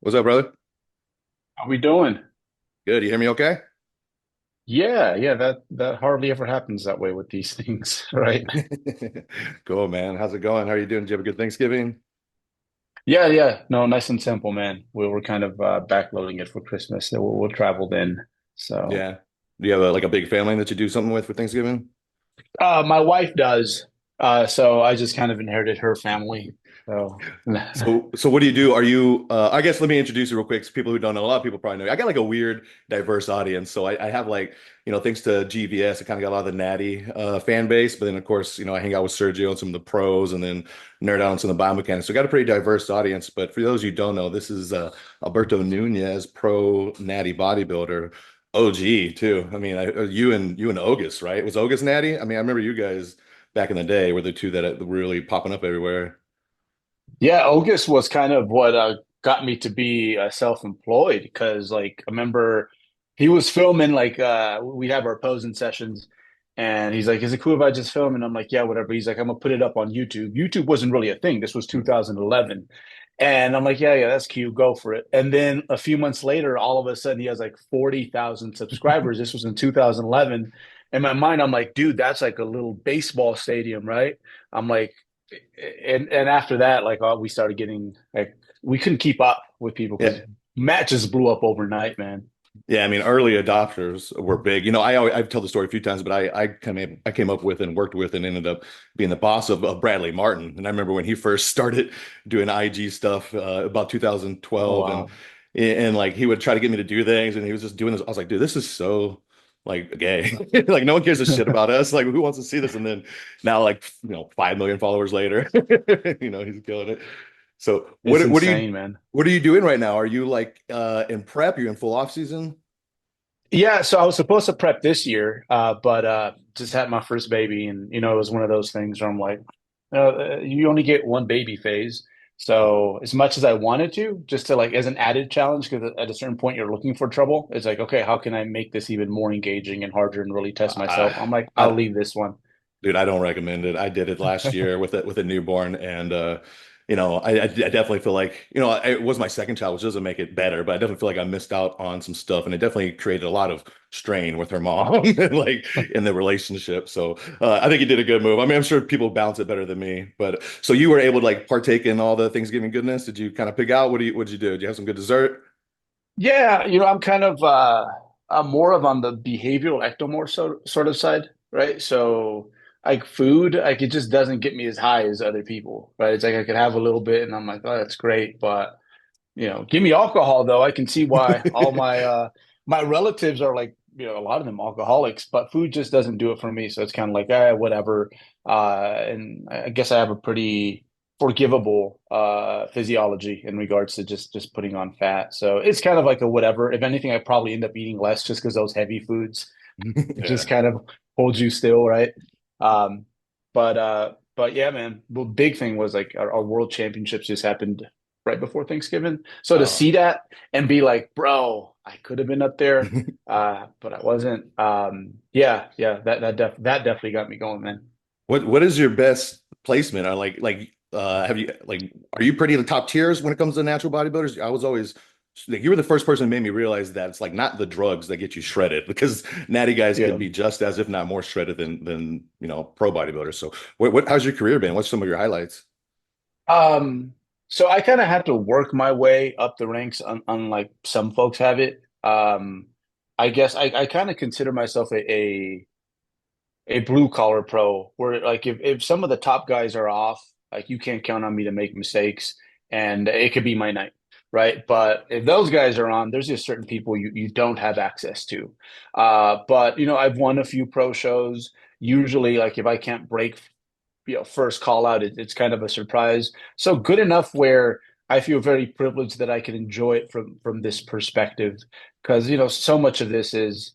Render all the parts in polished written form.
What's up, brother? How we doing? Good. You hear me okay? Yeah, that hardly ever happens that way with these things, right? Cool, man. How's it going? How are you doing? Did you have a good Thanksgiving? Yeah. No, nice and simple, man. We were kind of backloading it for Christmas. So we'll travel in. So Yeah. Do you have like a big family that you do something with for Thanksgiving? my wife does. So I just kind of inherited her family. So So what do you do? Are you I guess let me introduce you real quick. So people who don't know, a lot of people probably know. I got like a weird, diverse audience. So I have like, thanks to GVS, I kind of got a lot of the natty fan base. But then of course, I hang out with Sergio and some of the pros and then nerd out on some of the biomechanics. So I got a pretty diverse audience. But for those you don't know, this is Alberto Nunez, pro natty bodybuilder. OG too. I mean, you and Ogus, right? Was Ogus natty? I mean, I remember you guys back in the day were the two that were really popping up everywhere. yeah, August was kind of what got me to be self-employed because like I remember he was filming like we'd have our posing sessions and he's like, "Is it cool if I just film?" And I'm like, "Yeah, whatever." He's like, "I'm gonna put it up on YouTube." YouTube wasn't really a thing. This was 2011. And I'm like, "Yeah, that's cute. Go for it." And then a few months later, all of a sudden he has like 40,000 subscribers. This was in 2011. In my mind, I'm like, "Dude, that's like a little baseball stadium, right?" I'm like, and after that, like we started getting like we couldn't keep up with people because Yeah. matches blew up overnight, man. Yeah, I mean, early adopters were big. I've told the story a few times, but I came up with and worked with and ended up being the boss of Bradley Martin. And I remember when he first started doing IG stuff about Oh 2012, wow, and like he would try to get me to do things, and he was just doing this. I was like, dude, this is so like gay. Like no one gives a shit about us. Like who wants to see this? And then now, like 5 million followers later, he's killing it. So it's what are you insane, man. what are you doing right now? Are you like in prep? You're in full off season? Yeah, so I was supposed to prep this year, but just had my first baby, and it was one of those things where I'm like, you only get one baby phase. So as much as I wanted to, just to like as an added challenge, because at a certain point you're looking for trouble. It's like, okay, how can I make this even more engaging and harder and really test myself? I'm I, like, I'll I, leave this one. dude, I don't recommend it. I did it last year with a newborn, and I definitely feel like it was my second child, which doesn't make it better, but I definitely feel like I missed out on some stuff, and it definitely created a lot of strain with her mom, like in the relationship. So I think you did a good move. I mean, I'm sure people balance it better than me, but so you were able to like partake in all the Thanksgiving goodness. Did you kind of pick out what'd you do? Did you have some good dessert? Yeah, I'm kind of I'm more of on the behavioral ectomorph sort of side, right? So like food, like it just doesn't get me as high as other people, right? It's like I could have a little bit and I'm like, oh, that's great, but give me alcohol though. I can see why all my relatives are like, a lot of them alcoholics, but food just doesn't do it for me. So it's kind of like, whatever. And I guess I have a pretty forgivable physiology in regards to just putting on fat. So it's kind of like a whatever. If anything, I probably end up eating less just because those heavy foods just Yeah. kind of hold you still, right? Um, but yeah, man, the big thing was like our world championships just happened right before Thanksgiving. So to Oh. see that and be like, bro, I could have been up there, but I wasn't. Yeah, that definitely got me going, man. What is your best placement? Or have you like are you pretty in the top tiers when it comes to natural bodybuilders? I was always like you were the first person who made me realize that it's like not the drugs that get you shredded because natty guys Yeah. can be just as if not more shredded than pro bodybuilders. So what how's your career been? What's some of your highlights? Um, so I kind of had to work my way up the ranks, unlike some folks have it. I guess I kind of consider myself a blue collar pro where like if some of the top guys are off, like you can't count on me to make mistakes and it could be my night, right? But if those guys are on, there's just certain people you don't have access to. But I've won a few pro shows. Usually, like if I can't break, first call out, it's kind of a surprise. So good enough where I feel very privileged that I can enjoy it from this perspective because so much of this is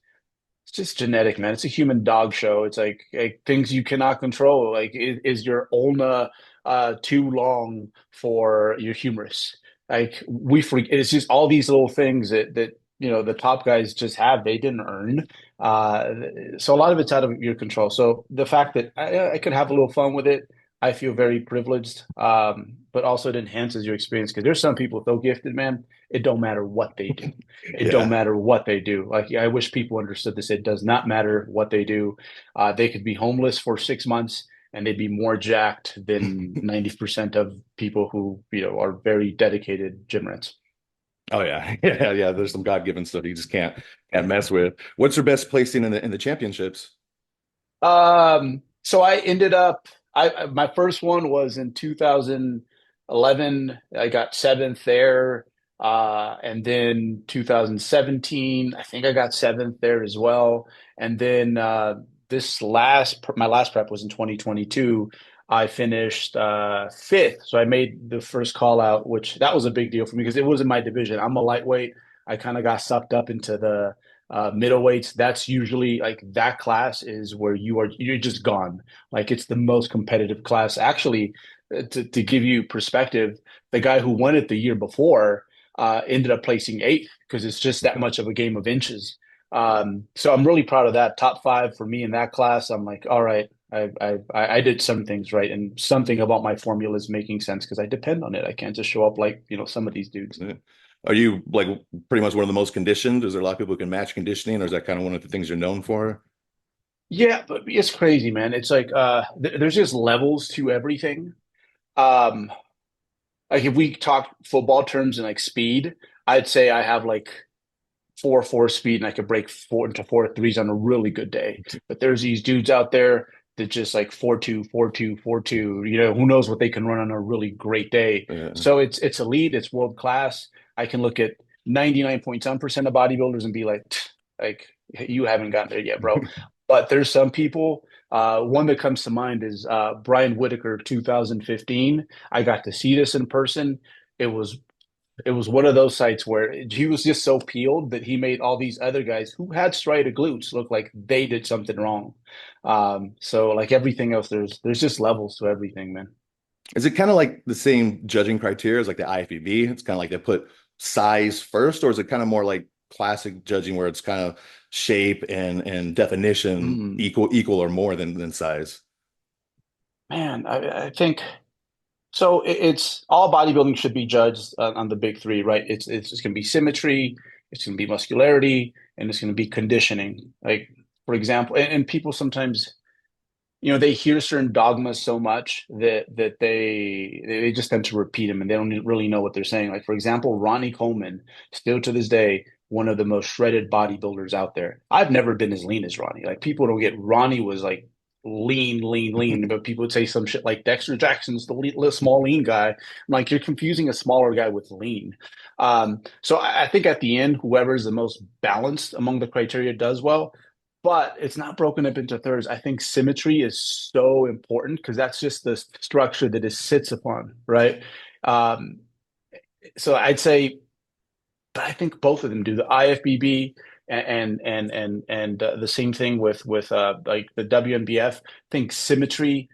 it's just genetic, man. It's a human dog show. It's like things you cannot control. Like, is your ulna too long for your humerus? Like we forget. It's just all these little things that the top guys just have. They didn't earn. Uh, so a lot of it's out of your control. So the fact that I could have a little fun with it, I feel very privileged. but also it enhances your experience because there's some people so gifted, man. It don't matter what they do. It don't Yeah. matter what they do. Like I wish people understood this. It does not matter what they do. They could be homeless for 6 months and they'd be more jacked than 90% of people who, are very dedicated gym rats. Oh yeah. Yeah, yeah. There's some God-given stuff you just can't mess with. What's your best placing in the championships? So I ended up my first one was in 2011. I got seventh there. And then 2017, I think I got seventh there as well. And then my last prep was in 2022. I finished fifth. So I made the first call out, which that was a big deal for me because it was in my division. I'm a lightweight. I kind of got sucked up into the middleweights. That's usually like that class is where you're just gone. Like it's the most competitive class. Actually, to give you perspective, the guy who won it the year before ended up placing eighth because it's just that much of a game of inches. So I'm really proud of that. Top five for me in that class. I'm like, all right, I did some things right, and something about my formula is making sense because I depend on it. I can't just show up like some of these dudes. Yeah. Are you like pretty much one of the most conditioned? Is there a lot of people who can match conditioning, or is that kind of one of the things you're known for? Yeah, but it's crazy, man. It's like there's just levels to everything. Um, like if we talk football terms and like speed, I'd say I have like 4.4 speed and I could break four into 4.3s on a really good day. But there's these dudes out there that just like 4.2, 4.2, 4.2. Who knows what they can run on a really great day. Yeah. So it's elite, it's world class. I can look at 99 point some percent of bodybuilders and be like you haven't gotten there yet, bro. But there's some people. One that comes to mind is Brian Whitaker, 2015. I got to see this in person. It was it was one of those sites where he was just so peeled that he made all these other guys who had striated glutes look like they did something wrong. So like everything else, there's just levels to everything, man. Is it kind of like the same judging criteria as like the IFBB? It's kind of like they put size first, or is it kind of more like classic judging where it's kind of shape and definition Mm, equal or more than size? man, I think so. It's all bodybuilding should be judged on the big three, right? It's going to be symmetry, it's going to be muscularity, and it's going to be conditioning. Like for example, and people sometimes they hear certain dogmas so much that they just tend to repeat them and they don't really know what they're saying. Like for example, Ronnie Coleman, still to this day, one of the most shredded bodybuilders out there. I've never been as lean as Ronnie. Like people don't get Ronnie was like lean, lean, lean, but people would say some shit like Dexter Jackson's the small lean guy. I'm like you're confusing a smaller guy with lean. So I think at the end, whoever is the most balanced among the criteria does well, but it's not broken up into thirds. I think symmetry is so important because that's just the structure that it sits upon, right? Um, so I'd say, but I think both of them do the IFBB and the same thing with like the WNBF. I think symmetry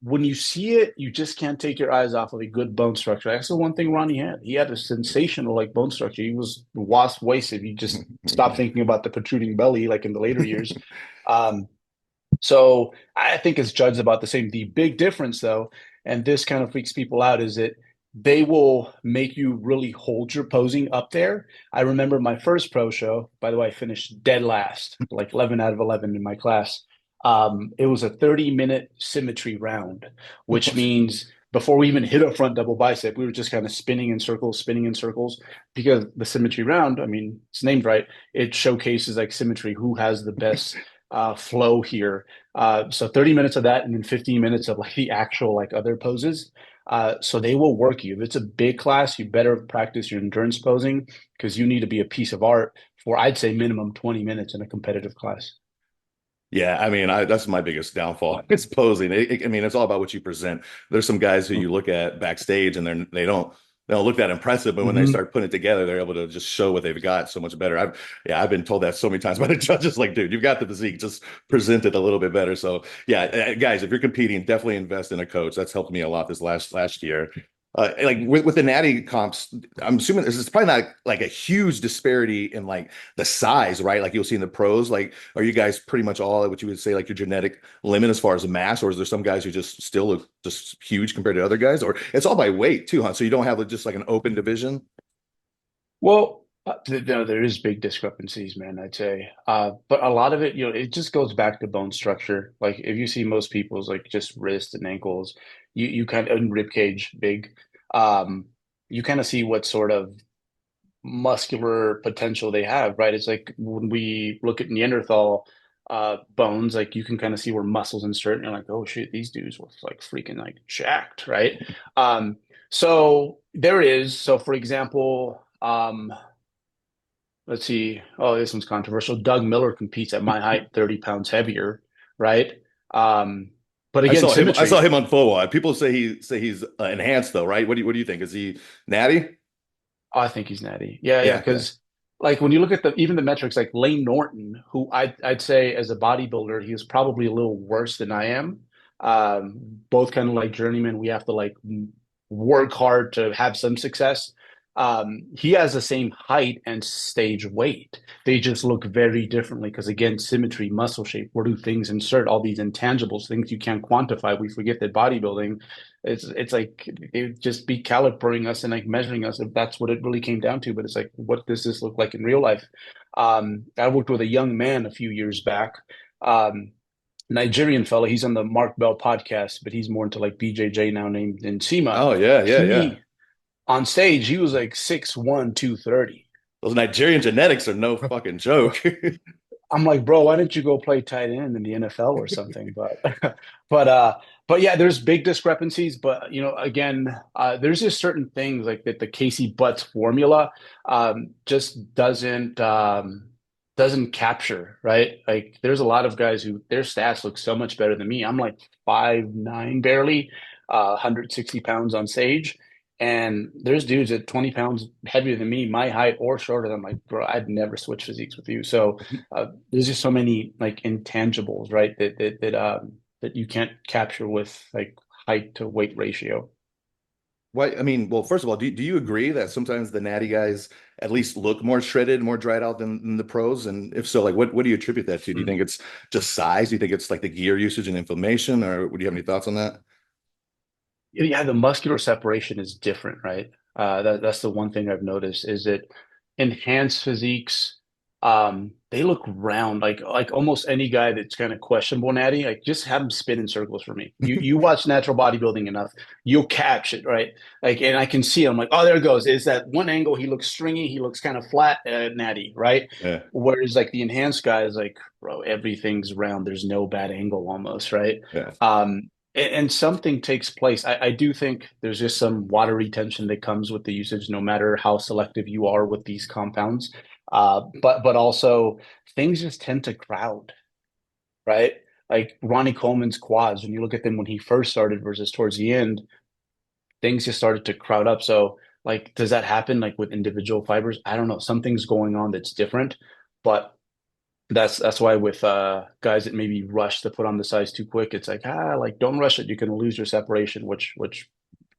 when you see it, you just can't take your eyes off of a good bone structure. That's the one thing Ronnie had. He had a sensational like bone structure. He was wasp wasted. You just stop thinking about the protruding belly like in the later years. Um, so I think it's judged about the same. The big difference though, and this kind of freaks people out, is that they will make you really hold your posing up there. I remember my first pro show, by the way, I finished dead last, like 11 out of 11 in my class. It was a 30-minute symmetry round, which means before we even hit a front double bicep, we were just kind of spinning in circles, because the symmetry round, I mean, it's named right. It showcases like symmetry, who has the best flow here. So 30 minutes of that, and then 15 minutes of like the actual like other poses. So they will work you. If it's a big class, you better practice your endurance posing because you need to be a piece of art for, I'd say, minimum 20 minutes in a competitive class. Yeah, I mean, that's my biggest downfall. It's posing. I mean, it's all about what you present. There's some guys who you look at backstage and they don't look that impressive, but when they Mm-hmm. start putting it together, they're able to just show what they've got so much better. I've been told that so many times by the judges, like, dude, you've got the physique, just present it a little bit better. So yeah, guys, if you're competing, definitely invest in a coach. That's helped me a lot this last year. Like with the natty comps, I'm assuming this is probably not like a huge disparity in like the size, right? Like you'll see in the pros. Like, are you guys pretty much all at what you would say like your genetic limit as far as mass, or is there some guys who just still look just huge compared to other guys, or it's all by weight too, huh? So you don't have just like an open division. Well, no, there is big discrepancies, man, I'd say. But a lot of it, it just goes back to bone structure. Like if you see most people's like just wrist and ankles, you kind of and rib cage big, um, you kind of see what sort of muscular potential they have, right? It's like when we look at Neanderthal bones, like you can kind of see where muscles insert, and you're like, oh shit, these dudes were like freaking like jacked, right? So there is. So for example, let's see. Oh, this one's controversial. Doug Miller competes at my height, 30 pounds heavier, right? Um, but I again, saw him. I saw symmetry. him on full wide. People say he's enhanced though, right? What do you think? Is he natty? Oh, I think he's natty. Yeah, yeah. Yeah, yeah. Because like when you look at the even the metrics, like Lane Norton, who I'd say as a bodybuilder, he was probably a little worse than I am. Both kind of like journeyman. We have to like work hard to have some success. He has the same height and stage weight. They just look very differently because again, symmetry, muscle shape, where do things insert? All these intangibles, things you can't quantify. We forget that bodybuilding it's like it would just be calibrating us and like measuring us if that's what it really came down to. But it's like, what does this look like in real life? I worked with a young man a few years back, Nigerian fella. He's on the Mark Bell podcast, but he's more into like BJJ now, named Nsima. Oh yeah, yeah, yeah. He on stage, he was like 6'1", 230. Those Nigerian genetics are no fucking joke. I'm like, bro, why didn't you go play tight end in the NFL or something? But but but yeah, there's big discrepancies. But again, there's just certain things like that the Casey Butts formula just doesn't capture, right? Like there's a lot of guys who their stats look so much better than me. I'm like 5'9" barely, 160 pounds on stage. And there's dudes at 20 pounds heavier than me, my height or shorter. I'm like, bro, I'd never switch physiques with you. So there's just so many like intangibles, right? That you can't capture with like height to weight ratio. Why? I mean, well, first of all, do you agree that sometimes the natty guys at least look more shredded, more dried out than the pros? And if so, like, what do you attribute that to? Do you think it's just size? Do you think it's like the gear usage and inflammation, or would you have any thoughts on that? Yeah, the muscular separation is different, right? That's the one thing I've noticed is that enhanced physiques, they look round, like almost any guy that's kind of questionable natty, like just have him spin in circles for me. You watch natural bodybuilding enough, you'll catch it, right? Like, and I can see it. I'm like, oh, there it goes. Is that one angle? He looks stringy. He looks kind of flat, natty, right? Yeah, Whereas like the enhanced guys, like, bro, everything's round. There's no bad angle almost, right? yeah. And something takes place. I do think there's just some water retention that comes with the usage, no matter how selective you are with these compounds. But also things just tend to crowd, right? Like Ronnie Coleman's quads, when you look at them when he first started versus towards the end, things just started to crowd up. So like, does that happen like with individual fibers? I don't know. Something's going on that's different, but that's why with guys that maybe rush to put on the size too quick, it's like like don't rush it. You can lose your separation, which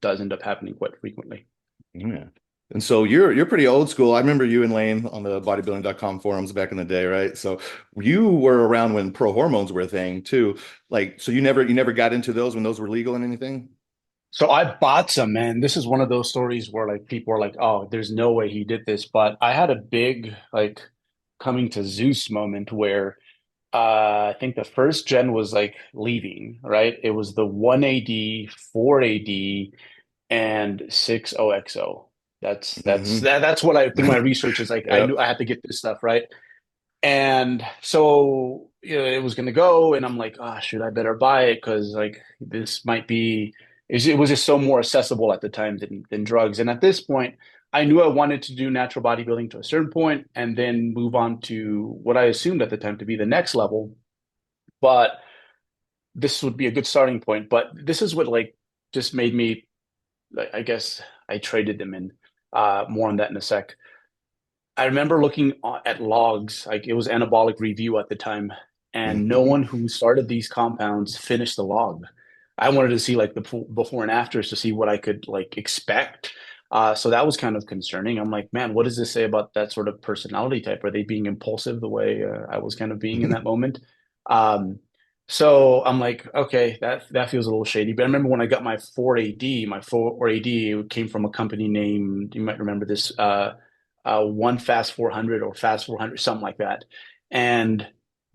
does end up happening quite frequently. Yeah. And so you're pretty old school. I remember you and Lane on the bodybuilding.com forums back in the day, right? So you were around when pro hormones were a thing too. Like, so you never got into those when those were legal and anything? So I bought some, man. This is one of those stories where like people are like, "Oh, there's no way he did this," but I had a big like coming to Zeus moment where I think the first gen was like leaving, right? It was the 1AD, 4AD, and 6OXO. Hmm. That's what I through my research is like I knew Yep. I had to get this stuff right. And so it was gonna go, and I'm like, oh shoot, I better buy it because like this might be it was just so more accessible at the time than drugs. And at this point, I knew I wanted to do natural bodybuilding to a certain point and then move on to what I assumed at the time to be the next level. But this would be a good starting point. But this is what like just made me I guess I traded them in. More on that in a sec. I remember looking at logs, like it was anabolic review at the time, and no one who started these compounds finished the log. I wanted to see like the before and afters to see what I could like expect. So that was kind of concerning. I'm like, man, what does this say about that sort of personality type? Are they being impulsive the way I was kind of being in that moment? Um, so I'm like, okay, that feels a little shady. But I remember when I got my 4AD, my 4AD came from a company named, you might remember this, One Fast 400 or Fast 400, something like that. And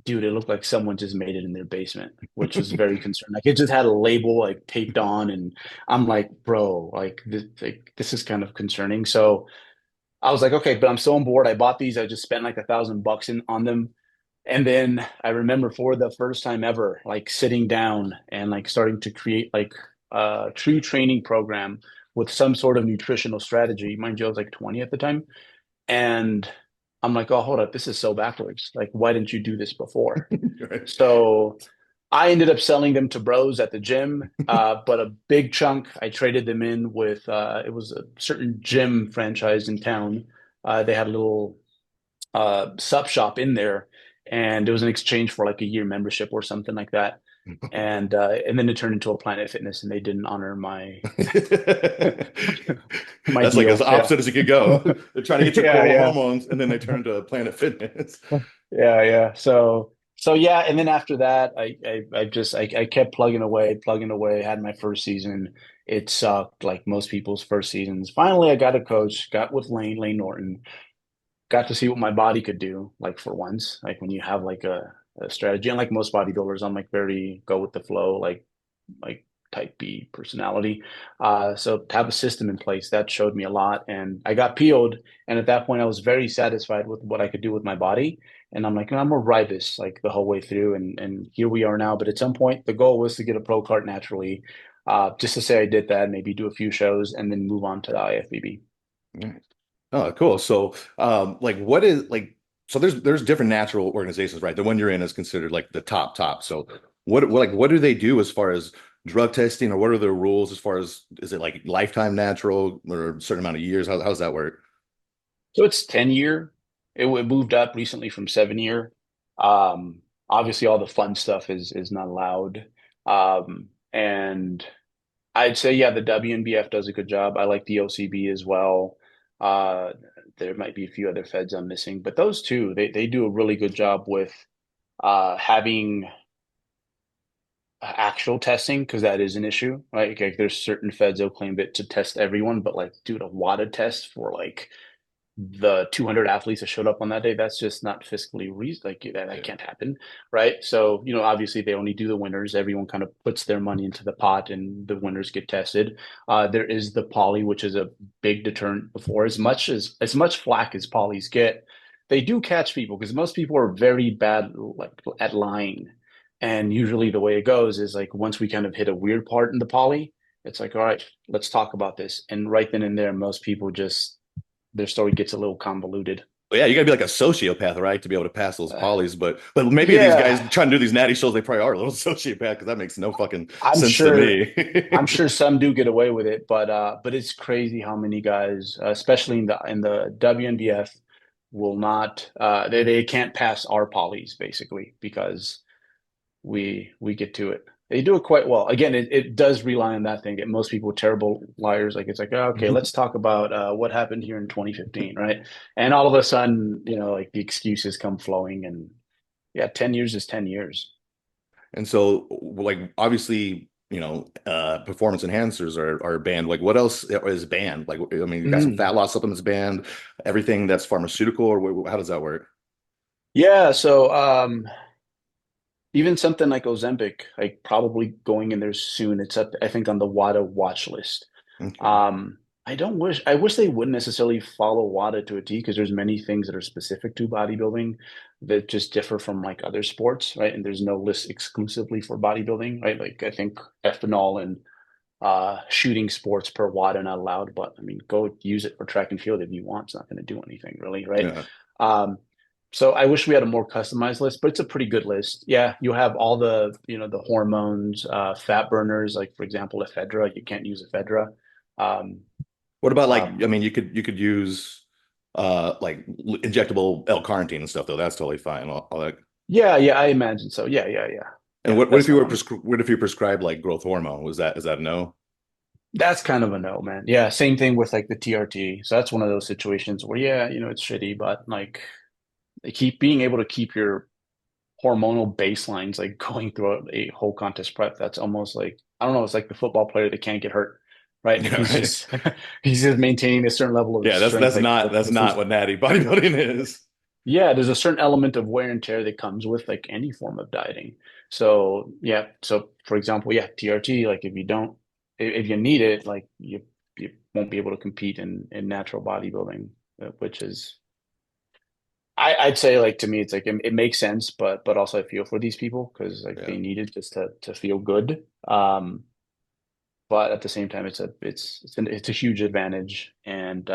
dude, it looked like someone just made it in their basement, which was very concerning. Like it just had a label like taped on, and I'm like, bro, like this is kind of concerning. So I was like, okay, but I'm so on board. I bought these. I just spent like $1,000 on them. And then I remember for the first time ever, like sitting down and like starting to create like a true training program with some sort of nutritional strategy. Mind you, I was like 20 at the time. And I'm like, oh, hold up, this is so backwards. Like, why didn't you do this before? Right. So I ended up selling them to bros at the gym, but a big chunk I traded them in with it was a certain gym franchise in town. They had a little sub shop in there, and it was an exchange for like a year membership or something like that. And then it turned into a Planet Fitness, and they didn't honor my my That's like as deal. Yeah, opposite as you could go. They're trying to get your yeah, core yeah. hormones, and then they turn to Planet Fitness. Yeah, yeah. So yeah, and then after that, I kept plugging away. Had my first season. It sucked, like most people's first seasons. Finally, I got a coach. Got with Lane Norton. Got to see what my body could do. Like for once, like when you have like a strategy, and like most bodybuilders, I'm like very go with the flow. Like type B personality. So to have a system in place that showed me a lot, and I got peeled. And at that point, I was very satisfied with what I could do with my body. And I'm like, I'm gonna ride this like the whole way through, and here we are now. But at some point, the goal was to get a pro card naturally. Just to say I did that, maybe do a few shows, and then move on to the IFBB. Nice. Oh, cool. So, like, what is like? So there's different natural organizations, right? The one you're in is considered like the top. So, what do they do as far as drug testing, or what are their rules as far as is it like lifetime natural or a certain amount of years? How does that work? So it's 10-year. It moved up recently from 7-year. Obviously, all the fun stuff is not allowed. And I'd say, yeah, the WNBF does a good job. I like the OCB as well. Uh, there might be a few other feds I'm missing, but those two, they do a really good job with having actual testing because that is an issue, right? Like, there's certain feds that claim it to test everyone, but like, dude, a WADA test for like the 200 athletes that showed up on that day, that's just not fiscally reason like that Yeah. can't happen, right? So, obviously they only do the winners. Everyone kind of puts their money into the pot and the winners get tested. There is the poly, which is a big deterrent before as much flack as polys get. They do catch people because most people are very bad like at lying. And usually the way it goes is like once we kind of hit a weird part in the poly, it's like, all right, let's talk about this. And right then and there, most people just their story gets a little convoluted. Well, yeah, you gotta be like a sociopath, right, to be able to pass those Uh, polys. But maybe these yeah, guys trying to do these natty shows, they probably are a little sociopath because that makes no fucking I'm sense to sure. me. I'm sure some do get away with it, but it's crazy how many guys, especially in the WNBF, will not. They can't pass our polys basically because we get to it. They do it quite well. Again, it does rely on that thing. That most people are terrible liars. Like it's like, oh, okay, let's talk about what happened here in 2015, right? And all of a sudden, like the excuses come flowing, and yeah, 10 years is 10 years. And so, like, obviously, performance enhancers are banned. Like, what else is banned? Like, I mean, you got some Mhm. fat loss supplements banned, everything that's pharmaceutical, or how does that work? Yeah, so even something like Ozempic, like probably going in there soon. It's up, I think, on the WADA watch list. Okay. Um, I wish they wouldn't necessarily follow WADA to a T because there's many things that are specific to bodybuilding that just differ from like other sports, right? And there's no list exclusively for bodybuilding, right? Like I think ethanol and shooting sports per WADA are not allowed, but I mean, go use it for track and field if you want. It's not going to do anything really, right? Yeah. Um, so I wish we had a more customized list, but it's a pretty good list. Yeah, you have all the hormones, fat burners, like for example, ephedra. You can't use ephedra. Um, What about like, I um, mean, you could use like injectable L-carnitine and stuff though. That's totally fine. All that. yeah, yeah, I imagine so. Yeah, yeah, yeah. And Yeah, what that's if you the were one. what if you prescribed like growth hormone? Was that is that a no? That's kind of a no, man. Yeah, same thing with like the TRT. So that's one of those situations where, yeah, it's shitty, but like they keep being able to keep your hormonal baselines like going throughout a whole contest prep. That's almost like, I don't know, it's like the football player that can't get hurt, right? Yeah, right. He's just maintaining a certain level of Yeah, strength. Like that's this not is what natty bodybuilding is. yeah, there's a certain element of wear and tear that comes with like any form of dieting. So yeah, so for example, yeah, TRT, like if you need it, like you won't be able to compete in natural bodybuilding, which is I'd say like to me it's like it makes sense, but also I feel for these people because like Yeah. they need it just to feel good. But at the same time, it's a huge advantage, and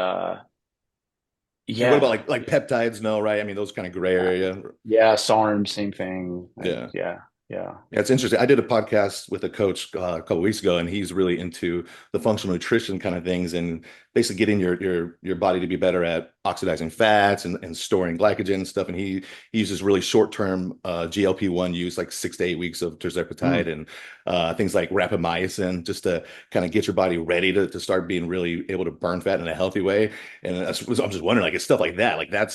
And what about yeah, like peptides? No, right? I mean, those kind of gray area. yeah, SARM, same thing. Like Yeah. yeah. Yeah, it's interesting. I did a podcast with a coach a couple weeks ago, and he's really into the functional nutrition kind of things, and basically getting your body to be better at oxidizing fats and storing glycogen and stuff. And he uses really short term GLP-1 use, like 6 to 8 weeks of Mm. tirzepatide and things like rapamycin, just to kind of get your body ready to start being really able to burn fat in a healthy way. And I'm just wondering, like, it's stuff like that, like that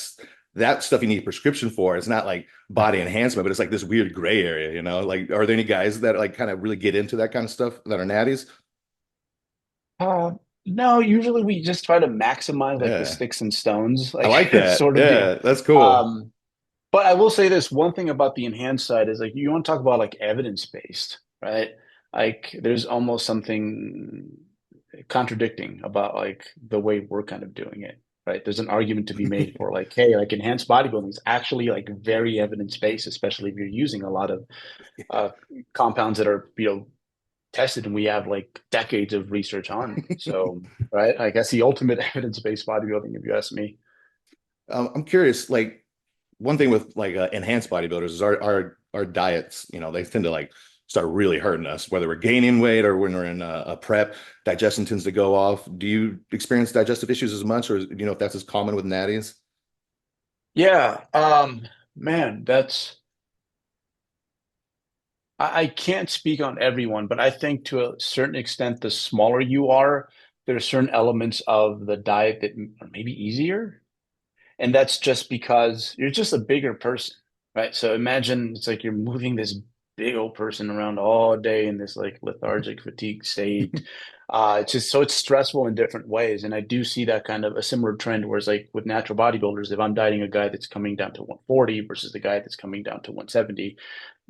stuff you need a prescription for. It's not like body enhancement, but it's like this weird gray area, you know? Like, are there any guys that like kind of really get into that kind of stuff that are natties? Uh, no, usually we just try to maximize like the Yeah. sticks and stones, I like like that. sort of deal. Yeah, that's cool. Um, but I will say this one thing about the enhanced side is like you want to talk about like evidence-based, right? Like there's almost something contradicting about like the way we're kind of doing it, right? There's an argument to be made for like, hey, like enhanced bodybuilding is actually like very evidence-based, especially if you're using a lot of uh, compounds that are, tested and we have like decades of research on. So, right, I guess the ultimate evidence-based bodybuilding, if you ask me. I'm curious, like one thing with like enhanced bodybuilders is our diets, they tend to like start really hurting us, whether we're gaining weight or when we're in a prep, digestion tends to go off. Do you experience digestive issues as much, or do you know if that's as common with natties? Yeah, man, I can't speak on everyone, but I think to a certain extent, the smaller you are, there are certain elements of the diet that are maybe easier. And that's just because you're just a bigger person, right? So imagine it's like you're moving this big old person around all day in this like lethargic fatigue state. It's just so it's stressful in different ways. And I do see that kind of a similar trend where it's like with natural bodybuilders, if I'm dieting a guy that's coming down to 140 versus the guy that's coming down to 170,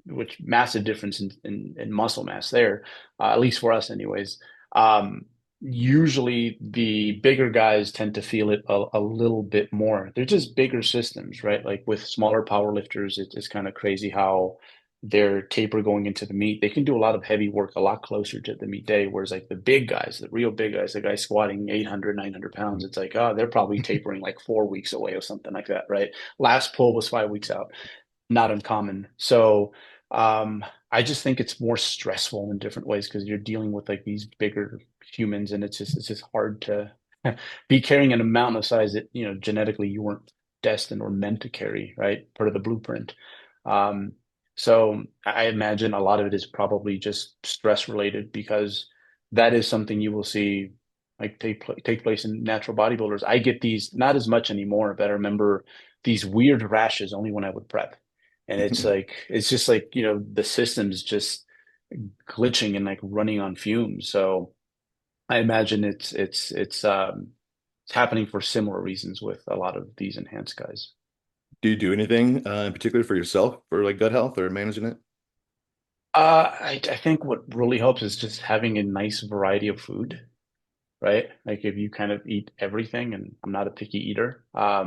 which massive difference in muscle mass there, at least for us anyways. Usually the bigger guys tend to feel it a little bit more. They're just bigger systems, right? Like with smaller power lifters, it's kind of crazy how their taper going into the meet, they can do a lot of heavy work a lot closer to the meet day. Whereas like the big guys, the real big guys, the guys squatting 800, 900 pounds, it's like, oh, they're probably tapering like 4 weeks away or something like that, right? Last pull was 5 weeks out, not uncommon. So I just think it's more stressful in different ways because you're dealing with like these bigger humans, and it's just hard to be carrying an amount of size that genetically you weren't destined or meant to carry, right? Part of the blueprint. Um, so I imagine a lot of it is probably just stress related because that is something you will see like take place in natural bodybuilders. I get these not as much anymore, but I remember these weird rashes only when I would prep. And it's like it's just like, the system's just glitching and like running on fumes. So I imagine it's happening for similar reasons with a lot of these enhanced guys. Do you do anything in particular for yourself for like gut health or managing it? I think what really helps is just having a nice variety of food, right? Like if you kind of eat everything, and I'm not a picky eater, I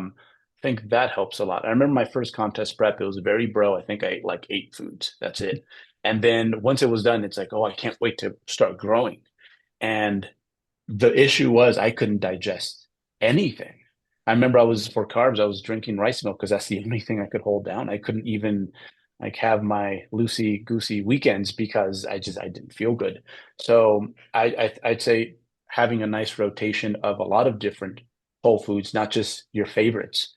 think that helps a lot. I remember my first contest prep, it was very bro. I think I ate like 8 foods. That's it. And then once it was done, it's like, oh, I can't wait to start growing. And the issue was I couldn't digest anything. I remember I was for carbs, I was drinking rice milk because that's the only thing I could hold down. I couldn't even like have my loosey goosey weekends because I didn't feel good. So I'd say having a nice rotation of a lot of different whole foods, not just your favorites,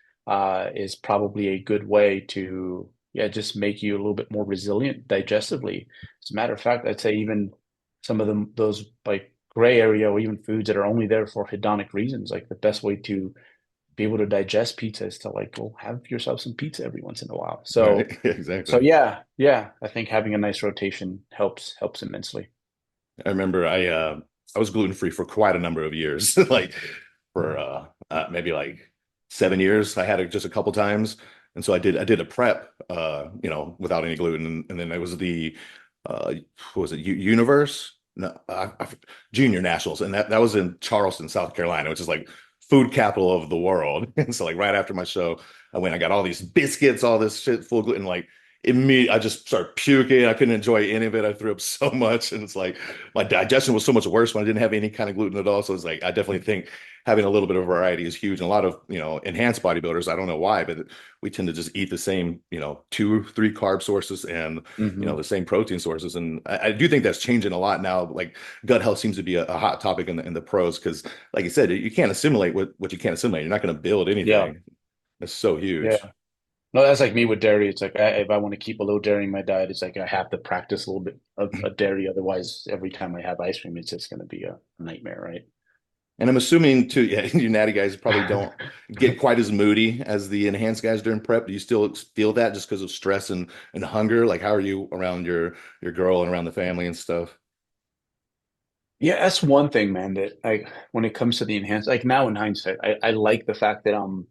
is probably a good way to yeah, just make you a little bit more resilient digestively. As a matter of fact, I'd say even some of them, those like gray area or even foods that are only there for hedonic reasons, like the best way to be able to digest pizza is to like go have yourself some pizza every once in a while. Right. So Exactly. yeah, yeah, I think having a nice rotation helps immensely. I remember I was gluten free for quite a number of years, like for maybe like 7 years. I had it just a couple times, and so I did a prep, without any gluten, and then it was the what was it, Universe? No, Junior Nationals, and that was in Charleston, South Carolina, which is like food capital of the world. And so like right after my show, I went, I got all these biscuits, all this shit full of gluten, like immediately I just started puking. I couldn't enjoy any of it. I threw up so much. And it's like my digestion was so much worse when I didn't have any kind of gluten at all. So it's like I definitely think having a little bit of variety is huge. And a lot of, enhanced bodybuilders, I don't know why, but we tend to just eat the same, two, three carb sources and, Hmm. the same protein sources. And I do think that's changing a lot now. Like gut health seems to be a hot topic in the pros because, like you said, you can't assimilate what you can't assimilate. You're not going to build Yeah, anything. That's so yeah. huge. No, that's like me with dairy. It's like if I want to keep a little dairy in my diet, it's like I have to practice a little bit of dairy. Otherwise, every time I have ice cream, it's just going to be a nightmare, right? And I'm assuming too, yeah, you natty guys probably don't get quite as moody as the enhanced guys during prep. Do you still feel that just because of stress and hunger? Like how are you around your girl and around the family and stuff? Yeah, that's one thing, man, that when it comes to the enhanced, like now in hindsight, I like the fact that I'm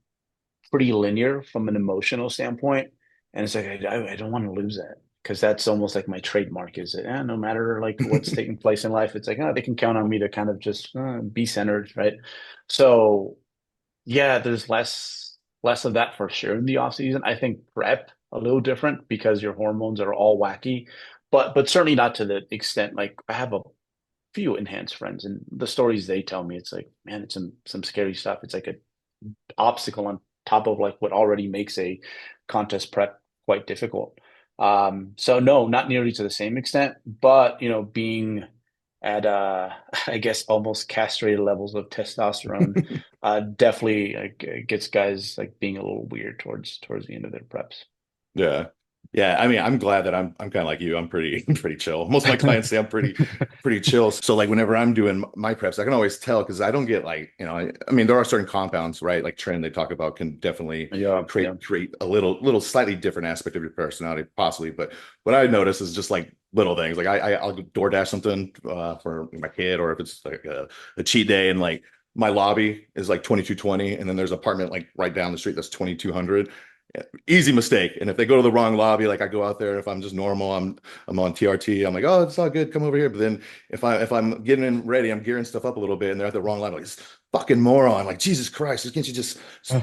pretty linear from an emotional standpoint. And it's like, I don't want to lose that because that's almost like my trademark is that no matter like what's taking place in life, it's like, oh, they can count on me to kind of just be centered, right? So yeah, there's less of that for sure in the off season. I think prep a little different because your hormones are all wacky, but certainly not to the extent like I have a few enhanced friends and the stories they tell me, it's like, man, it's some scary stuff. It's like a obstacle on top of like what already makes a contest prep quite difficult. So no, not nearly to the same extent, but being at I guess almost castrated levels of testosterone definitely like, gets guys like being a little weird towards the end of their preps. Yeah. Yeah. I mean, I'm glad that I'm kind of like you. I'm pretty pretty chill. Most of my clients say I'm pretty chill. So like whenever I'm doing my preps, I can always tell because I don't get like, I mean, there are certain compounds, right? Like trend they talk about can definitely Yeah, yeah. create a little slightly different aspect of your personality, possibly. But what I notice is just like little things. Like I'll DoorDash something for my kid, or if it's like a cheat day and like my lobby is like 2220 and then there's an apartment like right down the street that's 2200. Easy mistake. And if they go to the wrong lobby, like I go out there, if I'm just normal, I'm on TRT, I'm like, oh, it's all good, come over here. But then if I'm getting in ready, I'm gearing stuff up a little bit, and they're at the wrong lobby, like this fucking moron, like Jesus Christ, can't you just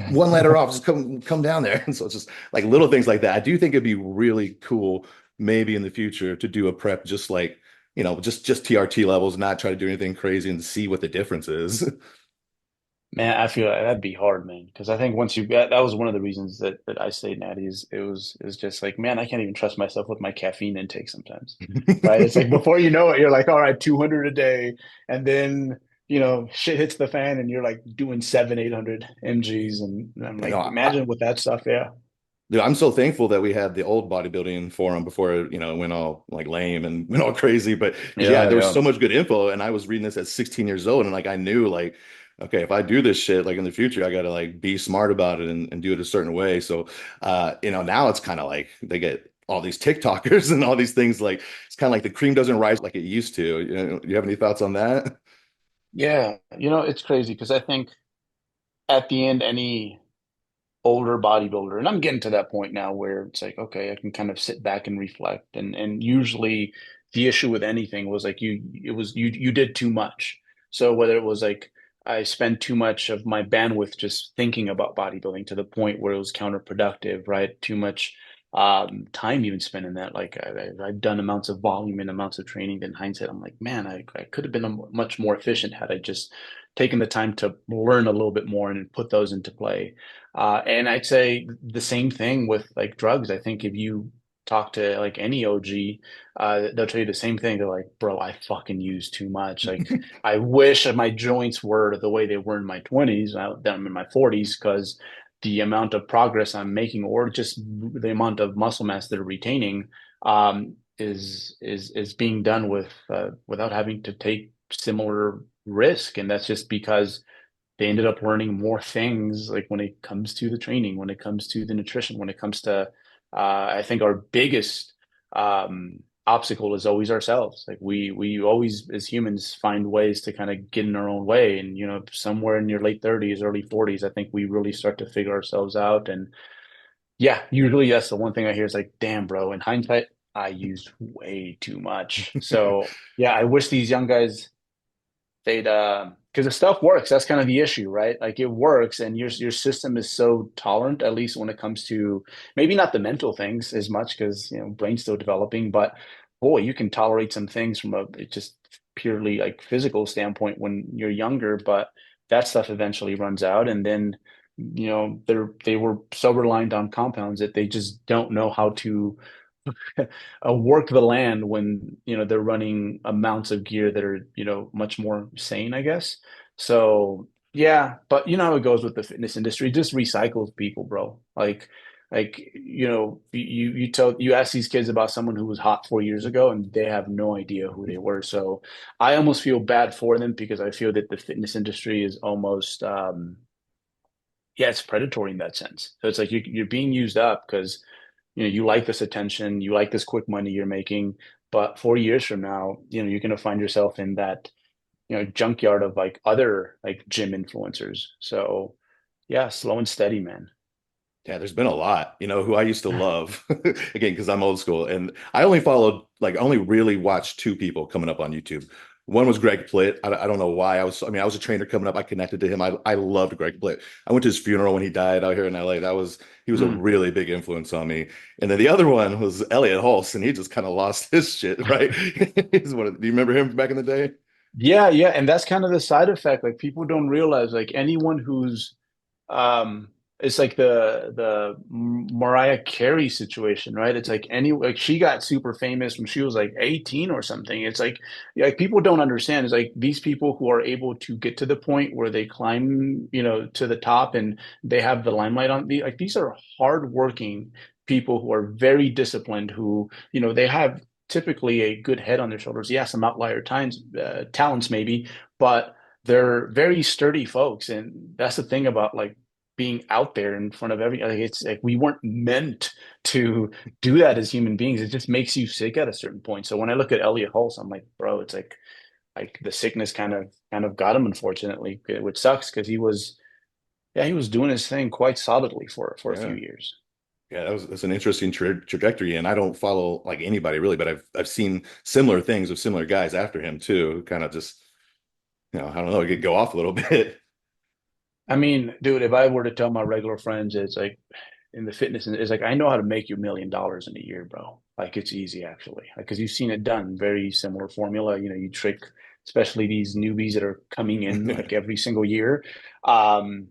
one letter off, just come down there? And so it's just like little things like that. I do think it'd be really cool, maybe in the future, to do a prep just like just TRT levels, not try to do anything crazy and see what the difference is. Man, I feel like that'd be hard, man. Because I think once you got that was one of the reasons that I stayed natty is it was just like, man, I can't even trust myself with my caffeine intake sometimes. Right? It's like before you know it, you're like, all right, 200 a day, and then shit hits the fan, and you're like doing 800 mgs, and I'm You like, know, imagine with that stuff, yeah, Dude, I'm so thankful that we had the old bodybuilding forum before, it went all like lame and went all crazy. But because yeah, yeah, there was yeah, so much good info, and I was reading this at 16 years old, and like I knew like, okay, if I do this shit like in the future, I gotta like be smart about it and do it a certain way. So, now it's kind of like they get all these TikTokers and all these things. Like it's kind of like the cream doesn't rise like it used to. You have any thoughts on that? yeah. It's crazy because I think at the end, any older bodybuilder, and I'm getting to that point now where it's like, okay, I can kind of sit back and reflect. And usually the issue with anything was like you did too much. So whether it was like I spent too much of my bandwidth just thinking about bodybuilding to the point where it was counterproductive, right? Too much time even spent in that. Like I've done amounts of volume and amounts of training. In hindsight, I'm like, man, I could have been much more efficient had I just taken the time to learn a little bit more and put those into play. And I'd say the same thing with like drugs. I think if you talk to like any OG, they'll tell you the same thing. They're like, bro, I fucking use too much. Like, I wish my joints were the way they were in my 20s. Now that I'm in my 40s because the amount of progress I'm making, or just the amount of muscle mass they're retaining, is being done without having to take similar risk. And that's just because they ended up learning more things, like when it comes to the training, when it comes to the nutrition, when it comes to, I think our biggest obstacle is always ourselves. Like we always, as humans, find ways to kind of get in our own way. And, somewhere in your late 30s, early 40s, I think we really start to figure ourselves out. And yeah, usually that's the one thing I hear is like, damn, bro, in hindsight, I used way too much. So yeah, I wish these young guys they'd because the stuff works. That's kind of the issue, right? Like it works, and your system is so tolerant, at least when it comes to maybe not the mental things as much, because brain's still developing, but boy, you can tolerate some things from a just purely like physical standpoint when you're younger, but that stuff eventually runs out, and then they were so reliant on compounds that they just don't know how to work the land when they're running amounts of gear that are much more sane, I guess. So yeah, but you know how it goes with the fitness industry. It just recycles people, bro. You ask these kids about someone who was hot 4 years ago, and they have no idea who they were. So I almost feel bad for them because I feel that the fitness industry is almost yeah, it's predatory in that sense. So it's like you're being used up because you like this attention, you like this quick money you're making, but 4 years from now, you're going to find yourself in that, junkyard of like other like gym influencers. So yeah, slow and steady, man. Yeah, there's been a lot, who I used to love again, because I'm old school. And I only followed, like, I only really watched two people coming up on YouTube. One was Greg Plitt. I don't know why. I was a trainer coming up. I connected to him. I loved Greg Plitt. I went to his funeral when he died out here in LA. He was a Mm. really big influence on me. And then the other one was Elliot Hulse, and he just kind of lost his shit, right? Do you remember him back in the day? Yeah, yeah, and that's kind of the side effect. Like people don't realize, like anyone who's it's like the Mariah Carey situation, right? It's like she got super famous when she was like 18 or something. It's like people don't understand. It's like these people who are able to get to the point where they climb, to the top and they have the limelight on like these are hardworking people who are very disciplined, who, they have typically a good head on their shoulders. Yeah, some outlier times, talents maybe, but they're very sturdy folks. And that's the thing about like being out there in front of like it's like we weren't meant to do that as human beings. It just makes you sick at a certain point. So when I look at Elliot Hulse, I'm like, bro, it's like the sickness kind of got him, unfortunately, which sucks because he was doing his thing quite solidly for a few Yeah. years. Yeah, that's an interesting trajectory, and I don't follow like anybody really, but I've seen similar things with similar guys after him too, who kind of just I don't know, get go off a little bit. I mean, dude, if I were to tell my regular friends, it's like in the fitness, it's like I know how to make you $1 million in a year, bro. Like it's easy actually, because you've seen it done. Very similar formula. You trick, especially these newbies that are coming in like every single year. Um,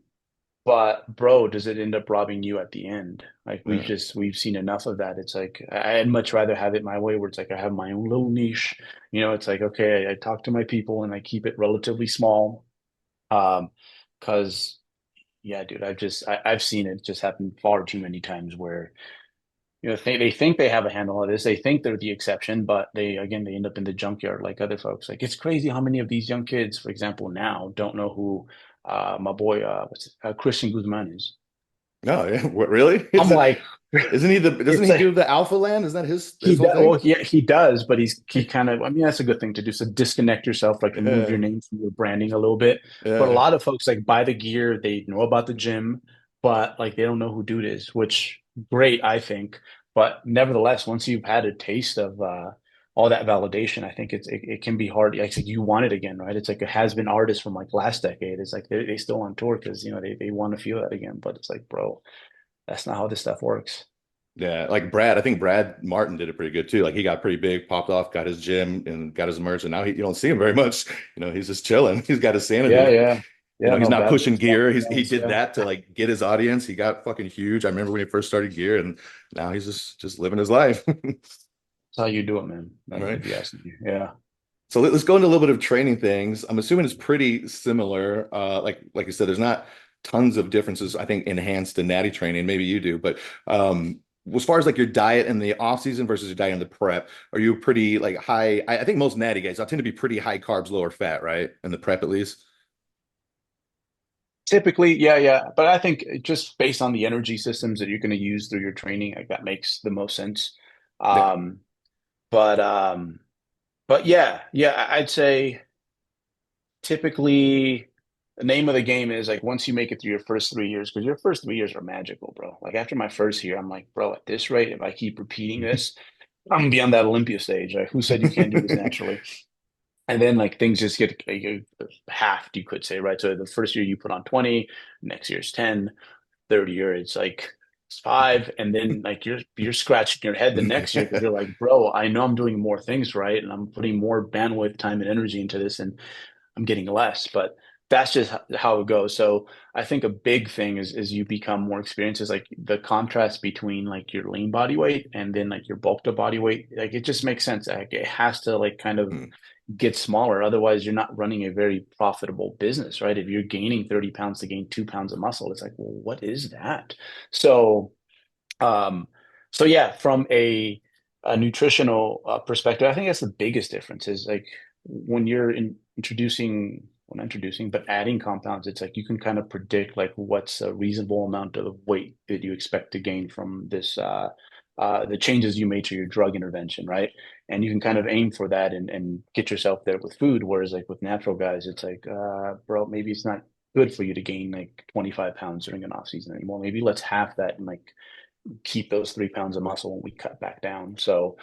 but bro, does it end up robbing you at the end? Like Yeah. we've seen enough of that. It's like I'd much rather have it my way, where it's like I have my own little niche. It's like okay, I talk to my people and I keep it relatively small. Um, because yeah, dude, I've seen it just happen far too many times where they think they have a handle on this, they think they're the exception, but they end up in the junkyard like other folks. Like it's crazy how many of these young kids, for example, now don't know who my boy Christian Guzman is. No, yeah. What really? I'm like, Isn't he doesn't it's he like do the Alpha Land? Isn't that his he whole does. thing? Well, yeah, he does, but he kind of. I mean, that's a good thing to do. So disconnect yourself, like remove Yeah. your name from your branding a little bit. But a Yeah. lot of folks like buy the gear, they know about the gym, but like they don't know who dude is. Which great, I think. But nevertheless, once you've had a taste of all that validation, I think it can be hard. Like you want it again, right? It's like a has been artist from like last decade. It's like they still on tour because they want to feel that again. But it's like, bro, that's not how this stuff works. Yeah, like Brad, I think Brad Martin did it pretty good too. Like he got pretty big, popped off, got his gym and got his merch, and now you don't see him very much. He's just chilling. He's got his Yeah, sanity. yeah, yeah. He's No, not bad pushing boys walk gear. the He dance. did Yeah. that to like get his audience. He got fucking huge. I remember when he first started gear, and now he's just living his life. That's how you do it, man. Right. If you ask me. Yeah. So let's go into a little bit of training things. I'm assuming it's pretty similar. Like you said, there's not. tons of differences, I think, enhanced in natty training. Maybe you do, but as far as like your diet in the off season versus your diet in the prep, are you pretty like high? I think most natty guys, I tend to be pretty high carbs, lower fat, right? In the prep at least. Typically, yeah, yeah. But I think just based on the energy systems that you're going to use through your training, like that makes the most sense. Yeah. Um, but um, but yeah, yeah, I'd say typically the name of the game is like once you make it through your first 3 years, because your first 3 years are magical, bro. Like after my first year, I'm like, bro, at this rate, if I keep repeating this, I'm gonna be on that Olympia stage. Like, who said you can't do this naturally? And then like things just get halved, you could say, right? So the first year you put on 20, next year's 10, third year it's like it's 5, and then like you're scratching your head the next year because you're like, bro, I know I'm doing more things right, and I'm putting more bandwidth, time, and energy into this, and I'm getting less. But that's just how it goes. So I think a big thing is you become more experienced is like the contrast between like your lean body weight and then like your bulked up body weight. Like it just makes sense. Like it has to like kind of get smaller. Otherwise, you're not running a very profitable business, right? If you're gaining 30 pounds to gain 2 pounds of muscle, it's like, well, what is that? So, um, so yeah, from a nutritional perspective, I think that's the biggest difference is like when you're introducing, well, not introducing, but adding compounds, it's like you can kind of predict like what's a reasonable amount of weight that you expect to gain from this, the changes you made to your drug intervention, right? And you can kind of aim for that and get yourself there with food. Whereas like with natural guys, it's like, bro, maybe it's not good for you to gain like 25 pounds during an off season anymore. Maybe let's half that and like keep those 3 pounds of muscle when we cut back down. So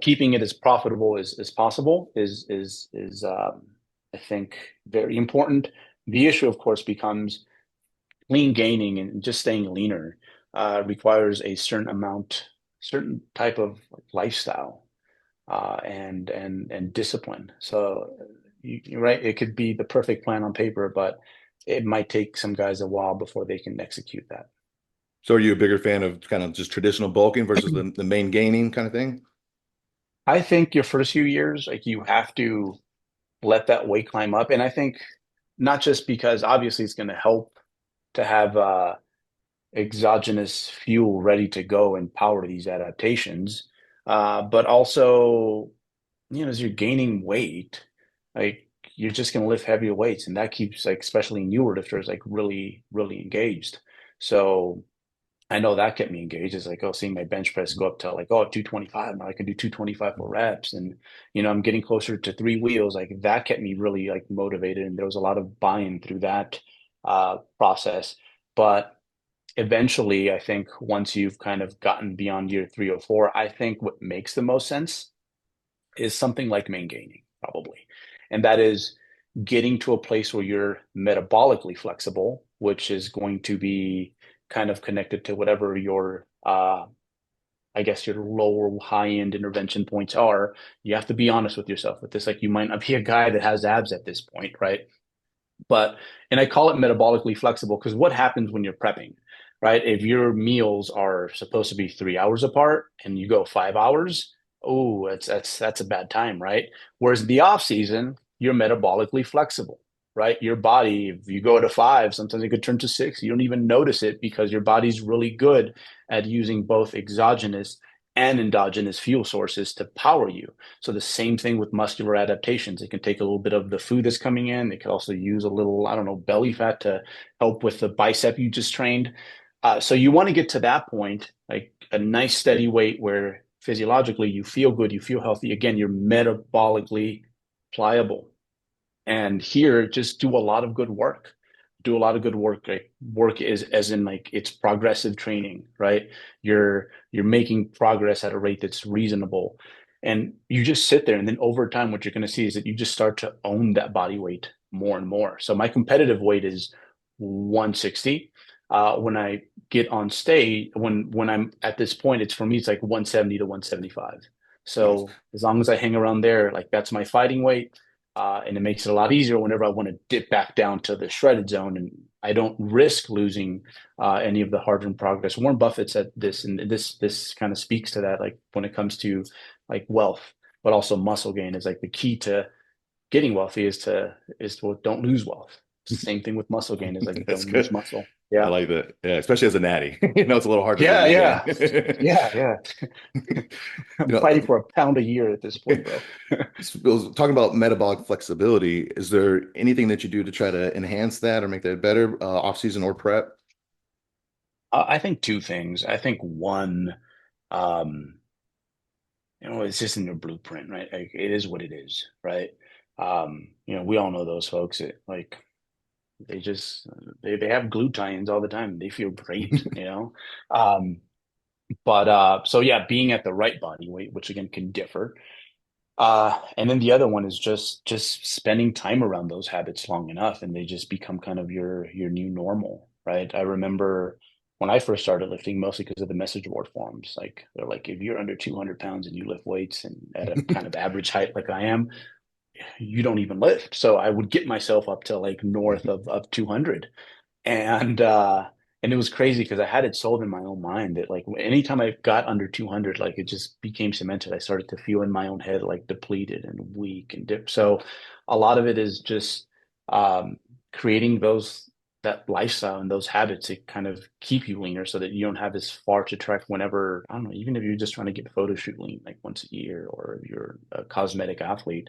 keeping it as profitable as possible is I think very important. The issue, of course, becomes lean gaining and just staying leaner requires a certain amount, certain type of like, lifestyle and discipline. So you're right, it could be the perfect plan on paper, but it might take some guys a while before they can execute that. So are you a bigger fan of kind of just traditional bulking versus the main gaining kind of thing? I think your first few years, like you have to let that weight climb up. And I think not just because obviously it's going to help to have exogenous fuel ready to go and power these adaptations, but also, as you're gaining weight, like you're just going to lift heavier weights, and that keeps like especially newer lifters like really, really engaged. So I know that kept me engaged. It's like, oh, seeing my bench press go up to like, oh, 225. Now I can do 225 for reps. And, I'm getting closer to 3 wheels. Like that kept me really like motivated. And there was a lot of buy-in through that process. But eventually, I think once you've kind of gotten beyond year 3 or 4, I think what makes the most sense is something like maingaining, probably. And that is getting to a place where you're metabolically flexible, which is going to be kind of connected to whatever your I guess your lower high end intervention points are. You have to be honest with yourself with this. Like you might not be a guy that has abs at this point, right? But, and I call it metabolically flexible because what happens when you're prepping, right? If your meals are supposed to be 3 hours apart and you go 5 hours, oh, that's a bad time, right? Whereas in the off season, you're metabolically flexible, right? Your body, if you go to 5, sometimes it could turn to 6. You don't even notice it because your body's really good at using both exogenous and endogenous fuel sources to power you. So the same thing with muscular adaptations. It can take a little bit of the food that's coming in. They could also use a little, I don't know, belly fat to help with the bicep you just trained. So you want to get to that point, like a nice steady weight where physiologically you feel good, you feel healthy. Again, you're metabolically pliable. And here, just do a lot of good work. Do a lot of good work. Like work is as in like it's progressive training, right? You're making progress at a rate that's reasonable. And you just sit there, and then over time, what you're going to see is that you just start to own that body weight more and more. So my competitive weight is 160. When I get on stage, when I'm at this point, it's for me, it's like 170 to 175. Nice. So as long as I hang around there, like that's my fighting weight. And it makes it a lot easier whenever I want to dip back down to the shredded zone, and I don't risk losing any of the hard-earned progress. Warren Buffett said this, and this kind of speaks to that. Like when it comes to like wealth, but also muscle gain is like the key to getting wealthy is to don't lose wealth. Same thing with muscle gain is like That's don't lose good. muscle. I Yeah. like that. Yeah, especially as a natty. It's a little hard to Yeah, lose yeah. gain. Yeah, yeah. I'm You fighting know, for a pound a year at this point, bro. talking about metabolic flexibility, is there anything that you do to try to enhance that or make that better, off season or prep? I think two things. I think one, um, it's just in your blueprint, right? Like it is what it is, right? We all know those folks that like they just they have glutathione all the time. They feel great. Um, but so yeah, being at the right body weight, which again can differ. And then the other one is just spending time around those habits long enough, and they just become kind of your new normal, right? I remember when I first started lifting, mostly because of the message board forums. Like they're like, if you're under 200 pounds and you lift weights and at a kind of average height like I am, you don't even lift. So I would get myself up to like north of 200, and and it was crazy because I had it sold in my own mind that like anytime I got under 200, like it just became cemented. I started to feel in my own head like depleted and weak and dip. So a lot of it is just um creating that lifestyle and those habits that kind of keep you leaner so that you don't have as far to trek whenever, I don't know, even if you're just trying to get photo shoot lean like once a year, or if you're a cosmetic athlete,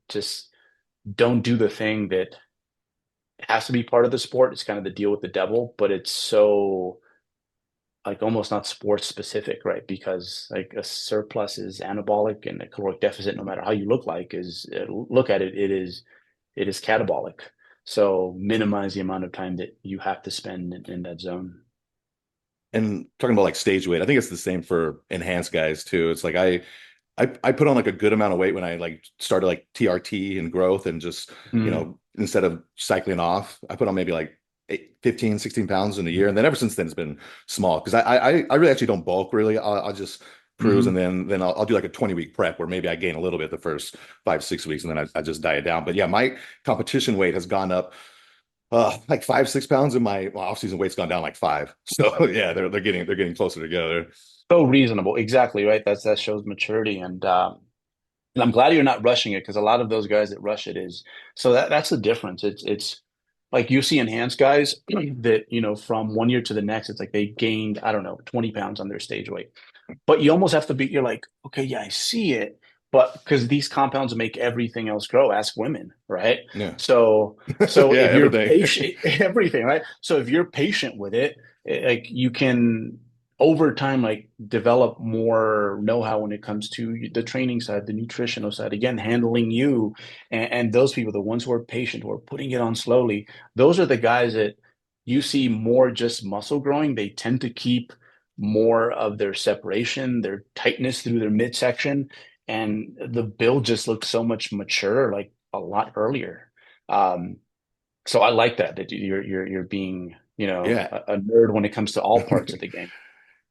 just don't do the thing that has to be part of the sport. It's kind of the deal with the devil, but it's so like almost not sports specific, right? Because like a surplus is anabolic and a caloric deficit, no matter how you look at it, it is catabolic. So minimize the amount of time that you have to spend in that zone. And talking about like stage weight, I think it's the same for enhanced guys too. It's like I put on like a good amount of weight when I like started like TRT and growth and just, Mm. instead of cycling off, I put on maybe like 15, 16 pounds in a year. And then ever since then it's been small because I really actually don't bulk really. I'll just cruise and Hmm. then I'll do like a 20-week prep where maybe I gain a little bit the first 5, 6 weeks and then I just diet down. But yeah, my competition weight has gone up like 5, 6 pounds and my off-season weight's gone down like five. So yeah, they're getting closer together. So reasonable, exactly right. That shows maturity, and I'm glad you're not rushing it because a lot of those guys that rush it is so that's the difference. It's like you see enhanced guys that from one year to the next, it's like they gained, I don't know, 20 pounds on their stage weight. But you almost have to be, you're like, okay, yeah, I see it, but because these compounds make everything else grow. Ask women, right? Yeah. So Yeah, if you're everything. patient, everything, right? So if you're patient with it, like you can over time like develop more know-how when it comes to the training side, the nutritional side, again, handling you and those people, the ones who are patient, who are putting it on slowly, those are the guys that you see more just muscle growing. They tend to keep more of their separation, their tightness through their midsection, and the build just looks so much mature, like a lot earlier. Um, so I like that you're being, Yeah. a nerd when it comes to all parts of the game.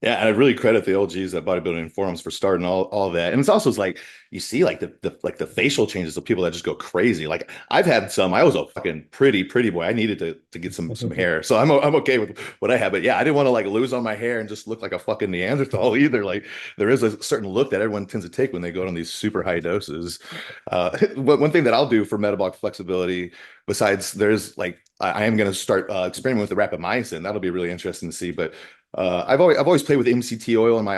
Yeah, and I really credit the OGs at bodybuilding forums for starting all that. And it's also like you see like the facial changes of people that just go crazy. Like I've had some. I was a fucking pretty boy. I needed to get some hair, so I'm okay with what I have. But yeah, I didn't want to like lose on my hair and just look like a fucking Neanderthal either. Like there is a certain look that everyone tends to take when they go on these super high doses. One thing that I'll do for metabolic flexibility, besides there's like I am going to start experimenting with the rapamycin. That'll be really interesting to see, but. I've always played with MCT oil in my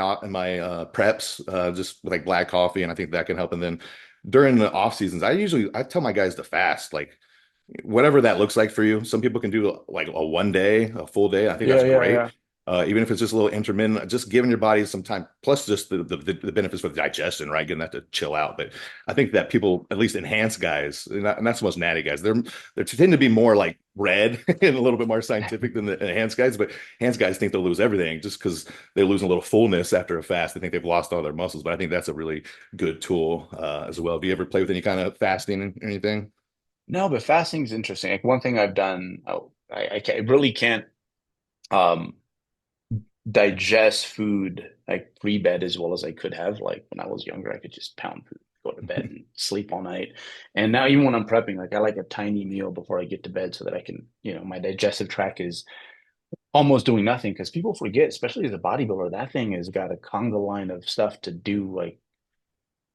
preps, just with like black coffee, and I think that can help. And then during the off seasons, I tell my guys to fast, like whatever that looks like for you. Some people can do like a one day, a full day. I think Yeah, that's yeah, great. yeah. Even if it's just a little intermittent, just giving your body some time, plus just the benefits for the digestion, right? Getting that to chill out. But I think that people, at least enhanced guys, and that's the most natty guys, they tend to be more like red and a little bit more scientific than the enhanced guys. But enhanced guys think they'll lose everything just because they lose a little fullness after a fast. They think they've lost all their muscles. But I think that's a really good tool as well. Have you ever played with any kind of fasting or anything? No, but fasting is interesting. Like one thing I've done, I really can't um digest food like pre-bed as well as I could have. Like when I was younger, I could just pound food, go to bed and sleep all night. And now even when I'm prepping, like I like a tiny meal before I get to bed so that I can, my digestive tract is almost doing nothing because people forget, especially as a bodybuilder, that thing has got a conga line of stuff to do like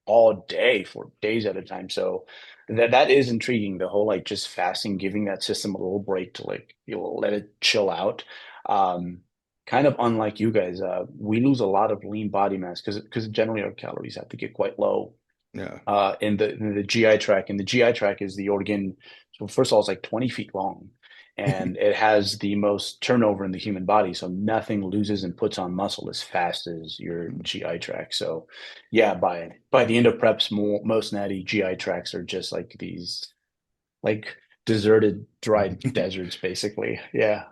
all day for days at a time. So that is intriguing. The whole like just fasting, giving that system a little break to like let it chill out. Um, Kind of unlike you guys, we lose a lot of lean body mass because generally our calories have to get quite low Yeah. in the GI tract. And the GI tract is the organ. So first of all, it's like 20 feet long, and it has the most turnover in the human body. So nothing loses and puts on muscle as fast as your GI tract. So yeah, by the end of preps, most natty GI tracts are just like these like deserted, dry deserts, basically. Yeah.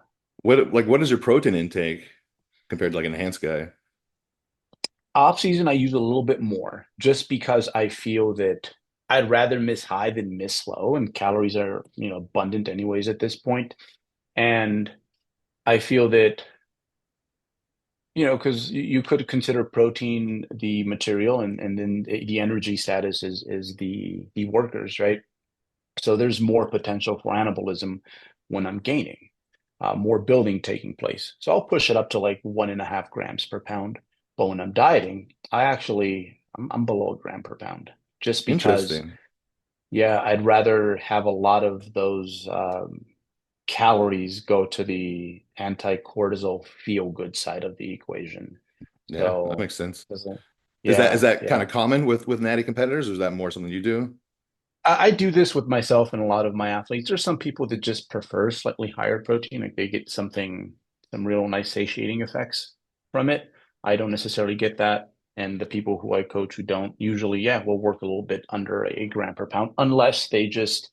What is your protein intake compared to like an enhanced guy? Off season, I use a little bit more just because I feel that I'd rather miss high than miss low, and calories are, abundant anyways at this point. And I feel that, because you could consider protein the material, and then the energy status is the workers, right? So there's more potential for anabolism when I'm gaining, more building taking place. So I'll push it up to like 1.5 grams per pound. But when I'm dieting, I'm below a gram per pound just because, Interesting. yeah, I'd rather have a lot of those calories go to the anti-cortisol feel good side of the equation. Yeah, that So, makes sense. Is yeah, that kind yeah. of common with natty competitors, or is that more something you do? I do this with myself and a lot of my athletes. There's some people that just prefer slightly higher protein, like they get some real nice satiating effects from it. I don't necessarily get that. And the people who I coach who don't usually, yeah, will work a little bit under a gram per pound, unless they just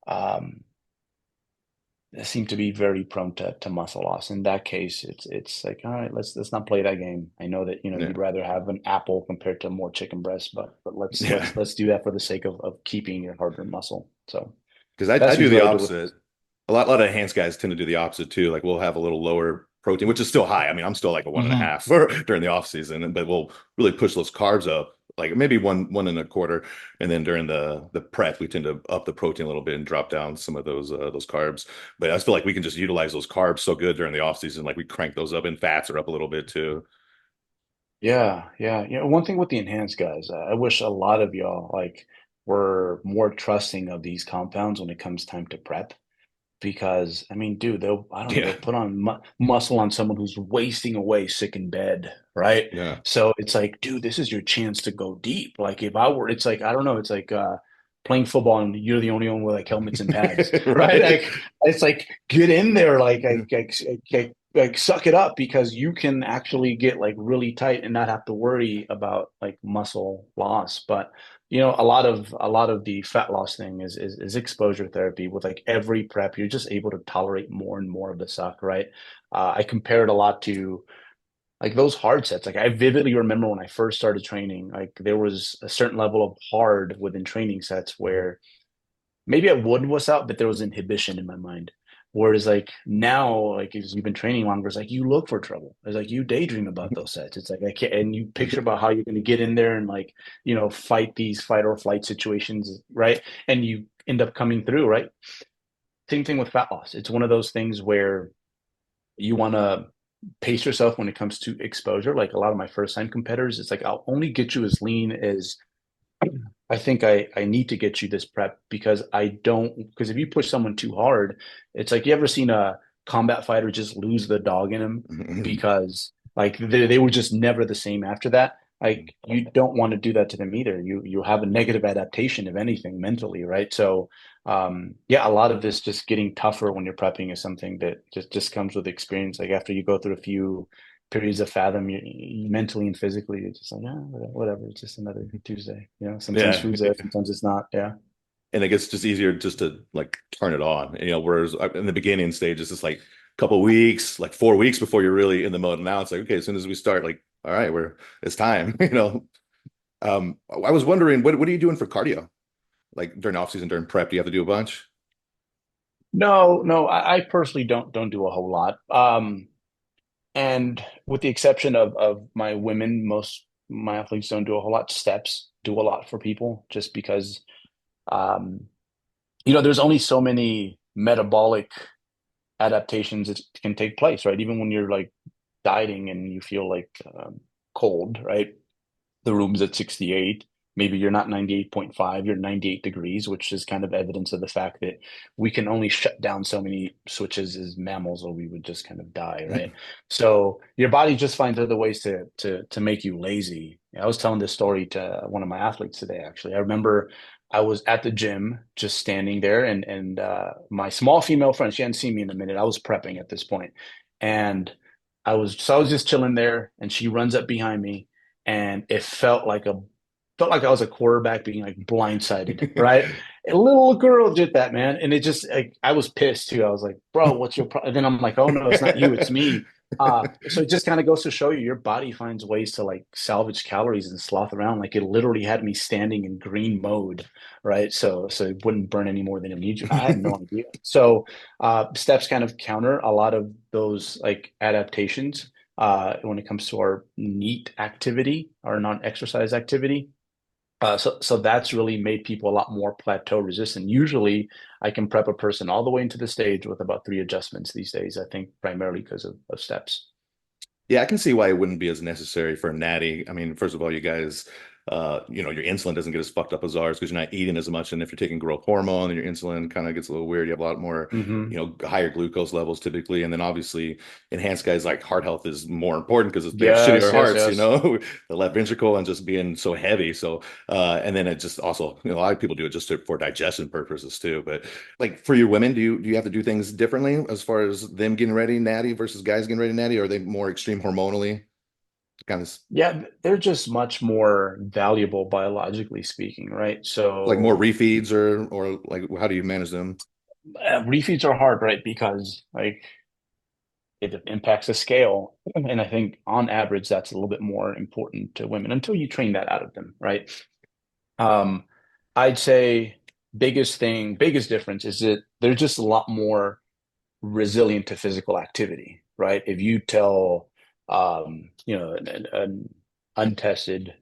um, seem to be very prone to muscle loss. In that case, it's like, all right, let's not play that game. I know that Yeah. you'd rather have an apple compared to more chicken breast, but let's Yeah. let's do that for the sake of keeping your hard-earned muscle. So Because I that's do usually the what I do with. opposite. A lot of enhanced guys tend to do the opposite too. Like we'll have a little lower protein, which is still high. I mean, I'm still like a one and a Mhm. half during the off season, but we'll really push those carbs up, like maybe one and a quarter, and then during the prep, we tend to up the protein a little bit and drop down some of those carbs. But I just feel like we can just utilize those carbs so good during the off season. Like we crank those up, and fats are up a little bit too. Yeah, yeah, yeah. One thing with the enhanced guys, I wish a lot of y'all like were more trusting of these compounds when it comes time to prep. Because I mean, dude, I don't know, Yeah, they'll put on mu muscle on someone who's wasting away sick in bed, right? yeah, So it's like, dude, this is your chance to go deep. Like if I were, it's like, I don't know, it's like playing football and you're the only one with like helmets and pads, right? right. Like it's like get in there, like suck it up because you can actually get like really tight and not have to worry about like muscle loss. But a lot of the fat loss thing is exposure therapy. With like every prep, you're just able to tolerate more and more of the suck, right? I compare it a lot to like those hard sets. Like I vividly remember when I first started training, like there was a certain level of hard within training sets where maybe I would wuss out, but there was inhibition in my mind. Whereas like now, like as you've been training longer, it's like you look for trouble. It's like you daydream about those sets. It's like I can't, and you picture about how you're going to get in there and like fight these fight or flight situations, right? And you end up coming through, right? Same thing with fat loss. It's one of those things where you want to pace yourself when it comes to exposure. Like a lot of my first time competitors, it's like I'll only get you as lean as I think I need to get you this prep because because if you push someone too hard, it's like you ever seen a combat fighter just lose the dog in him because like they were just never the same after that. Like you don't want to do that to them either. You have a negative adaptation if anything mentally, right? So yeah, a lot of this just getting tougher when you're prepping is something that just comes with experience. Like after you go through a few periods of fathom, you mentally and physically, you're just like, yeah, whatever. It's just another Tuesday. Sometimes Yeah. food's there, sometimes it's not. Yeah. And it gets just easier just to like turn it on. Whereas in the beginning stage, it's just like a couple weeks, like 4 weeks before you're really in the mode. And now it's like, okay, as soon as we start, like, all right, it's time, I was wondering, what are you doing for cardio? Like during off season, during prep, do you have to do a bunch? No, no, I personally don't do a whole lot. And with the exception of my women, most my athletes don't do a whole lot. Steps do a lot for people just because um, there's only so many metabolic adaptations that can take place, right? Even when you're like dieting and you feel like cold, right? The room's at 68. maybe you're not 98.5, you're 98 degrees, which is kind of evidence of the fact that we can only shut down so many switches as mammals, or we would just kind of die, right? So your body just finds other ways to make you lazy. I was telling this story to one of my athletes today, actually. I remember I was at the gym just standing there, and my small female friend, she hadn't seen me in a minute. I was prepping at this point. And I was just chilling there, and she runs up behind me, and it felt like I was a quarterback being like blindsided, right? A little girl did that, man, and it just like I was pissed too. I was like, "Bro, what's your problem?" And then I'm like, "Oh no, it's not you, it's me." So it just kind of goes to show you your body finds ways to like salvage calories and sloth around. Like it literally had me standing in green mode, right? So it wouldn't burn any more than it needs. I had no idea. So steps kind of counter a lot of those like adaptations when it comes to our NEAT activity, our non-exercise activity. So that's really made people a lot more plateau resistant. Usually, I can prep a person all the way into the stage with about 3 adjustments these days. I think primarily because of steps. Yeah, I can see why it wouldn't be as necessary for a natty. I mean, first of all, you guys, your insulin doesn't get as fucked up as ours because you're not eating as much. And if you're taking growth hormone, then your insulin kind of gets a little weird. You have a lot more, Hmm. higher glucose levels typically. And then obviously, enhanced guys like heart health is more important because they have shittier Yes, yes, hearts, yes. the left ventricle and just being so heavy. So, and then it just also, a lot of people do it just for digestion purposes too. But like for your women, do you have to do things differently as far as them getting ready natty versus guys getting ready natty? Or are they more extreme hormonally? Kind of Yeah, they're just much more valuable biologically speaking, right? like more So refeeds or like how do you manage them? refeeds are hard, right? Because like it impacts the scale. And I think on average, that's a little bit more important to women until you train that out of them, right? Um, I'd say biggest difference is that they're just a lot more resilient to physical activity, right? If you tell, an untested,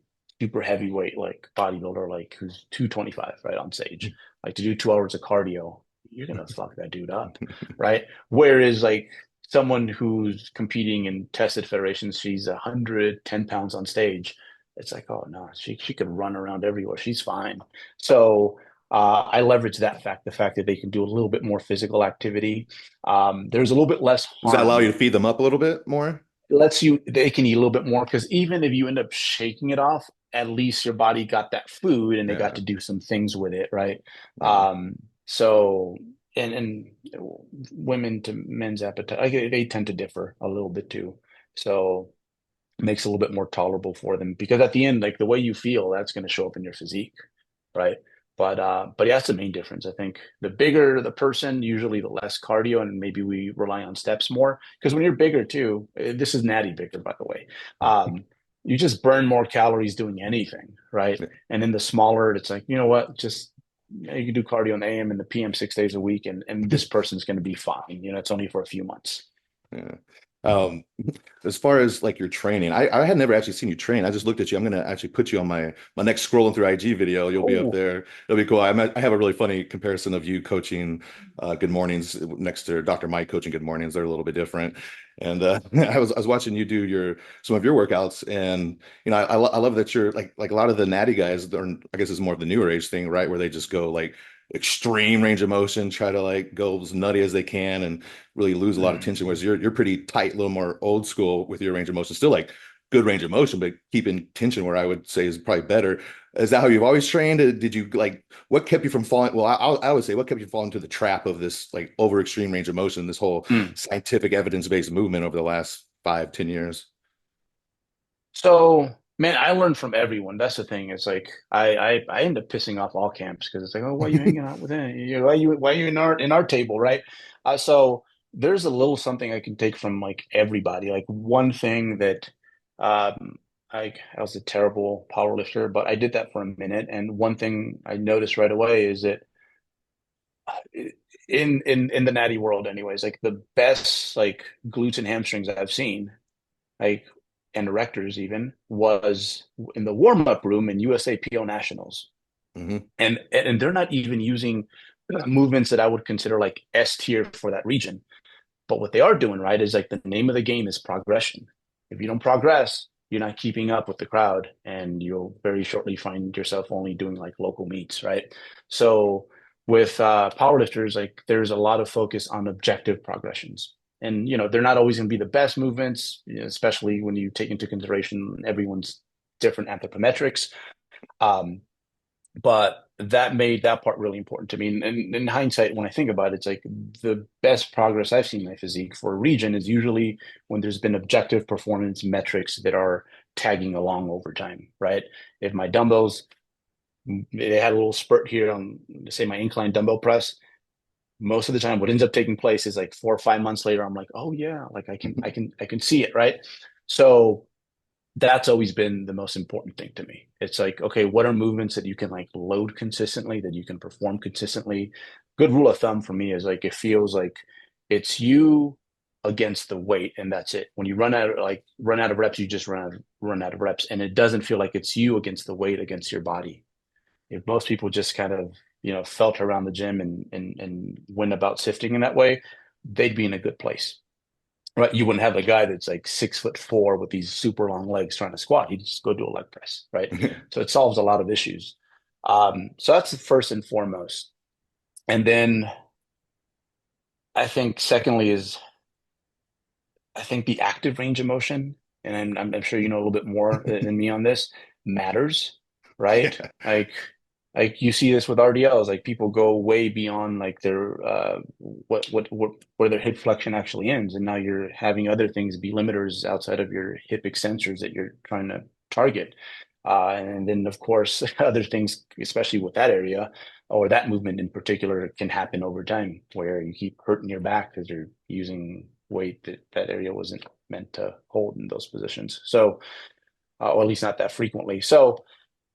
super heavyweight like bodybuilder, like who's 225, right, on stage, like to do 2 hours of cardio, you're gonna fuck that dude up, right? Whereas like someone who's competing in tested federations, she's 110 pounds on stage. It's like, oh no, she could run around everywhere. She's fine. So I leverage the fact that they can do a little bit more physical activity. There's a little bit less Does that allow harm. you to feed them up a little bit more? They can eat a little bit more because even if you end up shaking it off, at least your body got that food and they got Yeah, to do some things with it, right? yeah. So and women to men's appetite, like, they tend to differ a little bit too. So it makes it a little bit more tolerable for them because at the end, like the way you feel, that's going to show up in your physique, right? But yeah, that's the main difference. I think the bigger the person, usually the less cardio, and maybe we rely on steps more. Because when you're bigger too, this is natty bigger, by the way. You just burn more calories doing anything, right? And then the smaller, it's like, you know what, just you can do cardio in the AM and the PM 6 days a week, and this person's going to be fine. It's only for a few months. Yeah. Um, as far as like your training, I had never actually seen you train. I just looked at you. I'm gonna actually put you on my next scrolling through IG video. You'll be up Oh, there. It'll be cool. I have a really funny comparison of you coaching Good Mornings next to Dr. Mike coaching Good Mornings. They're a little bit different. And I was watching you do your some of your workouts, and I love that you're like a lot of the natty guys. I guess it's more of the newer age thing, right? Where they just go like extreme range of motion, try to like go as nutty as they can, and really lose a lot of tension. Whereas you're pretty tight, a little more old school with your range of motion. Still like good range of motion, but keeping tension where I would say is probably better. Is that how you've always trained? Did you like what kept you from falling? Well, I would say what kept you falling into the trap of this like over extreme range of motion, this whole mm. scientific evidence-based movement over the last 5, 10 years? So, man, I learned from everyone. That's the thing. It's like I end up pissing off all camps because it's like, oh, why are you hanging out with him? Why are you in our table, right? So there's a little something I can take from like everybody. Like one thing that um I was a terrible power lifter, but I did that for a minute. And one thing I noticed right away is that in the natty world, anyways, like the best like glutes and hamstrings I've seen, like and erectors even, was in the warm-up room in USAPO Nationals. Hmm. And they're not even using movements that I would consider like S tier for that region. But what they are doing, right, is like the name of the game is progression. If you don't progress, you're not keeping up with the crowd, and you'll very shortly find yourself only doing like local meets, right? So with powerlifters, like there's a lot of focus on objective progressions. And they're not always going to be the best movements, especially when you take into consideration everyone's different anthropometrics. Um, but that made that part really important to me. And in hindsight, when I think about it, it's like the best progress I've seen in my physique for a region is usually when there's been objective performance metrics that are tagging along over time, right? If my dumbbells, they had a little spurt here on, say, my incline dumbbell press. Most of the time, what ends up taking place is like 4 or 5 months later, I'm like, oh yeah, like I can see it, right? So that's always been the most important thing to me. It's like, okay, what are movements that you can like load consistently, that you can perform consistently? Good rule of thumb for me is like it feels like it's you against the weight, and that's it. When you run out of reps, you just run out of reps, and it doesn't feel like it's you against the weight against your body. If most people just kind of felt around the gym and went about sifting in that way, they'd be in a good place. Right, you wouldn't have a guy that's like 6'4" with these super long legs trying to squat. He'd just go do a leg press, right? So it solves a lot of issues. So that's the first and foremost. And then I think secondly is I think the active range of motion, and I'm sure you know a little bit more than me on this, matters, right? Yeah. Like you see this with RDLs, like people go way beyond like their what where their hip flexion actually ends, and now you're having other things be limiters outside of your hip extensors that you're trying to target. And then of course other things, especially with that area or that movement in particular, can happen over time where you keep hurting your back because you're using weight that area wasn't meant to hold in those positions. So, or at least not that frequently. So,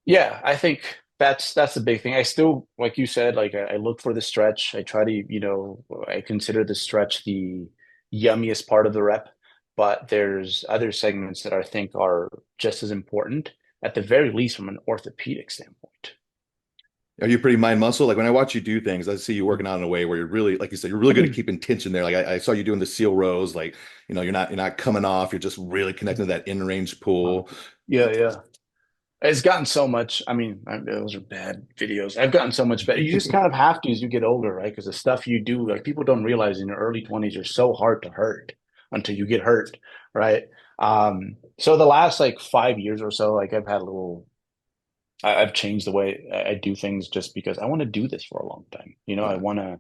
yeah, I think that's the big thing. I still, like you said, like I look for the stretch. I try to, I consider the stretch the yummiest part of the rep, but there's other segments that I think are just as important, at the very least from an orthopedic standpoint. Are you pretty mind muscle? Like when I watch you do things, I see you working out in a way where you're really, like you said, you're really good at keeping tension there. Like I saw you doing the seal rows, like you're not coming off, you're just really connecting to that in range pull. Yeah, yeah. It's gotten so much. I mean, those are bad videos. I've gotten so much better. You just kind of have to as you get older, right? Because the stuff you do, like people don't realize in your early 20s, you're so hard to hurt until you get hurt, right? So the last like 5 years or so, like I've had a little, I've changed the way I do things just because I want to do this for a long time. I Yeah, want to,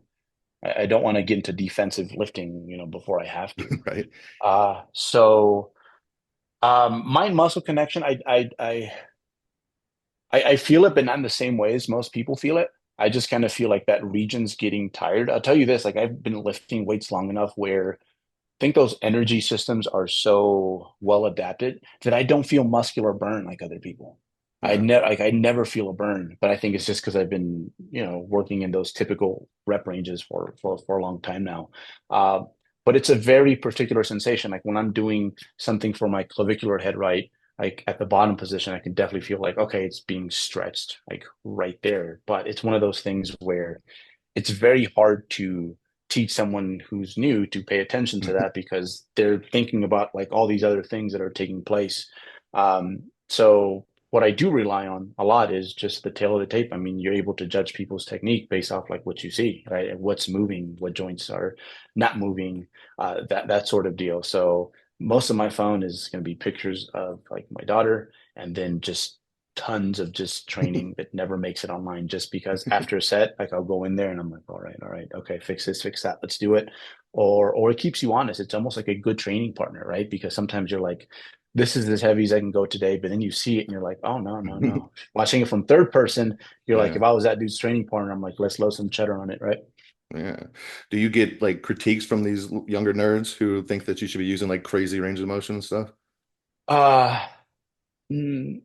I don't want to get into defensive lifting, before I have to. right. So mind muscle connection, I feel it, but not in the same way as most people feel it. I just kind of feel like that region's getting tired. I'll tell you this, like I've been lifting weights long enough where I think those energy systems are so well adapted that I don't feel muscular burn like other people. Yeah. I never feel a burn, but I think it's just because I've been, working in those typical rep ranges for a long time now. Uh, but it's a very particular sensation. Like when I'm doing something for my clavicular head right, like at the bottom position, I can definitely feel like, okay, it's being stretched like right there. But it's one of those things where it's very hard to teach someone who's new to pay attention to that because they're thinking about like all these other things that are taking place. So what I do rely on a lot is just the tail of the tape. I mean, you're able to judge people's technique based off like what you see, right? And what's moving, what joints are not moving, that sort of deal. So most of my phone is going to be pictures of like my daughter, and then just tons of just training that never makes it online just because after a set, like I'll go in there and I'm like, all right, okay, fix this, fix that, let's do it. Or it keeps you honest. It's almost like a good training partner, right? Because sometimes you're like, this is as heavy as I can go today, but then you see it and you're like, oh no, no, no. Watching it from third person, you're like, Yeah. if I was that dude's training partner, I'm like, let's load some cheddar on it, right? Yeah. Do you get like critiques from these younger nerds who think that you should be using like crazy range of motion and stuff? Uh mm,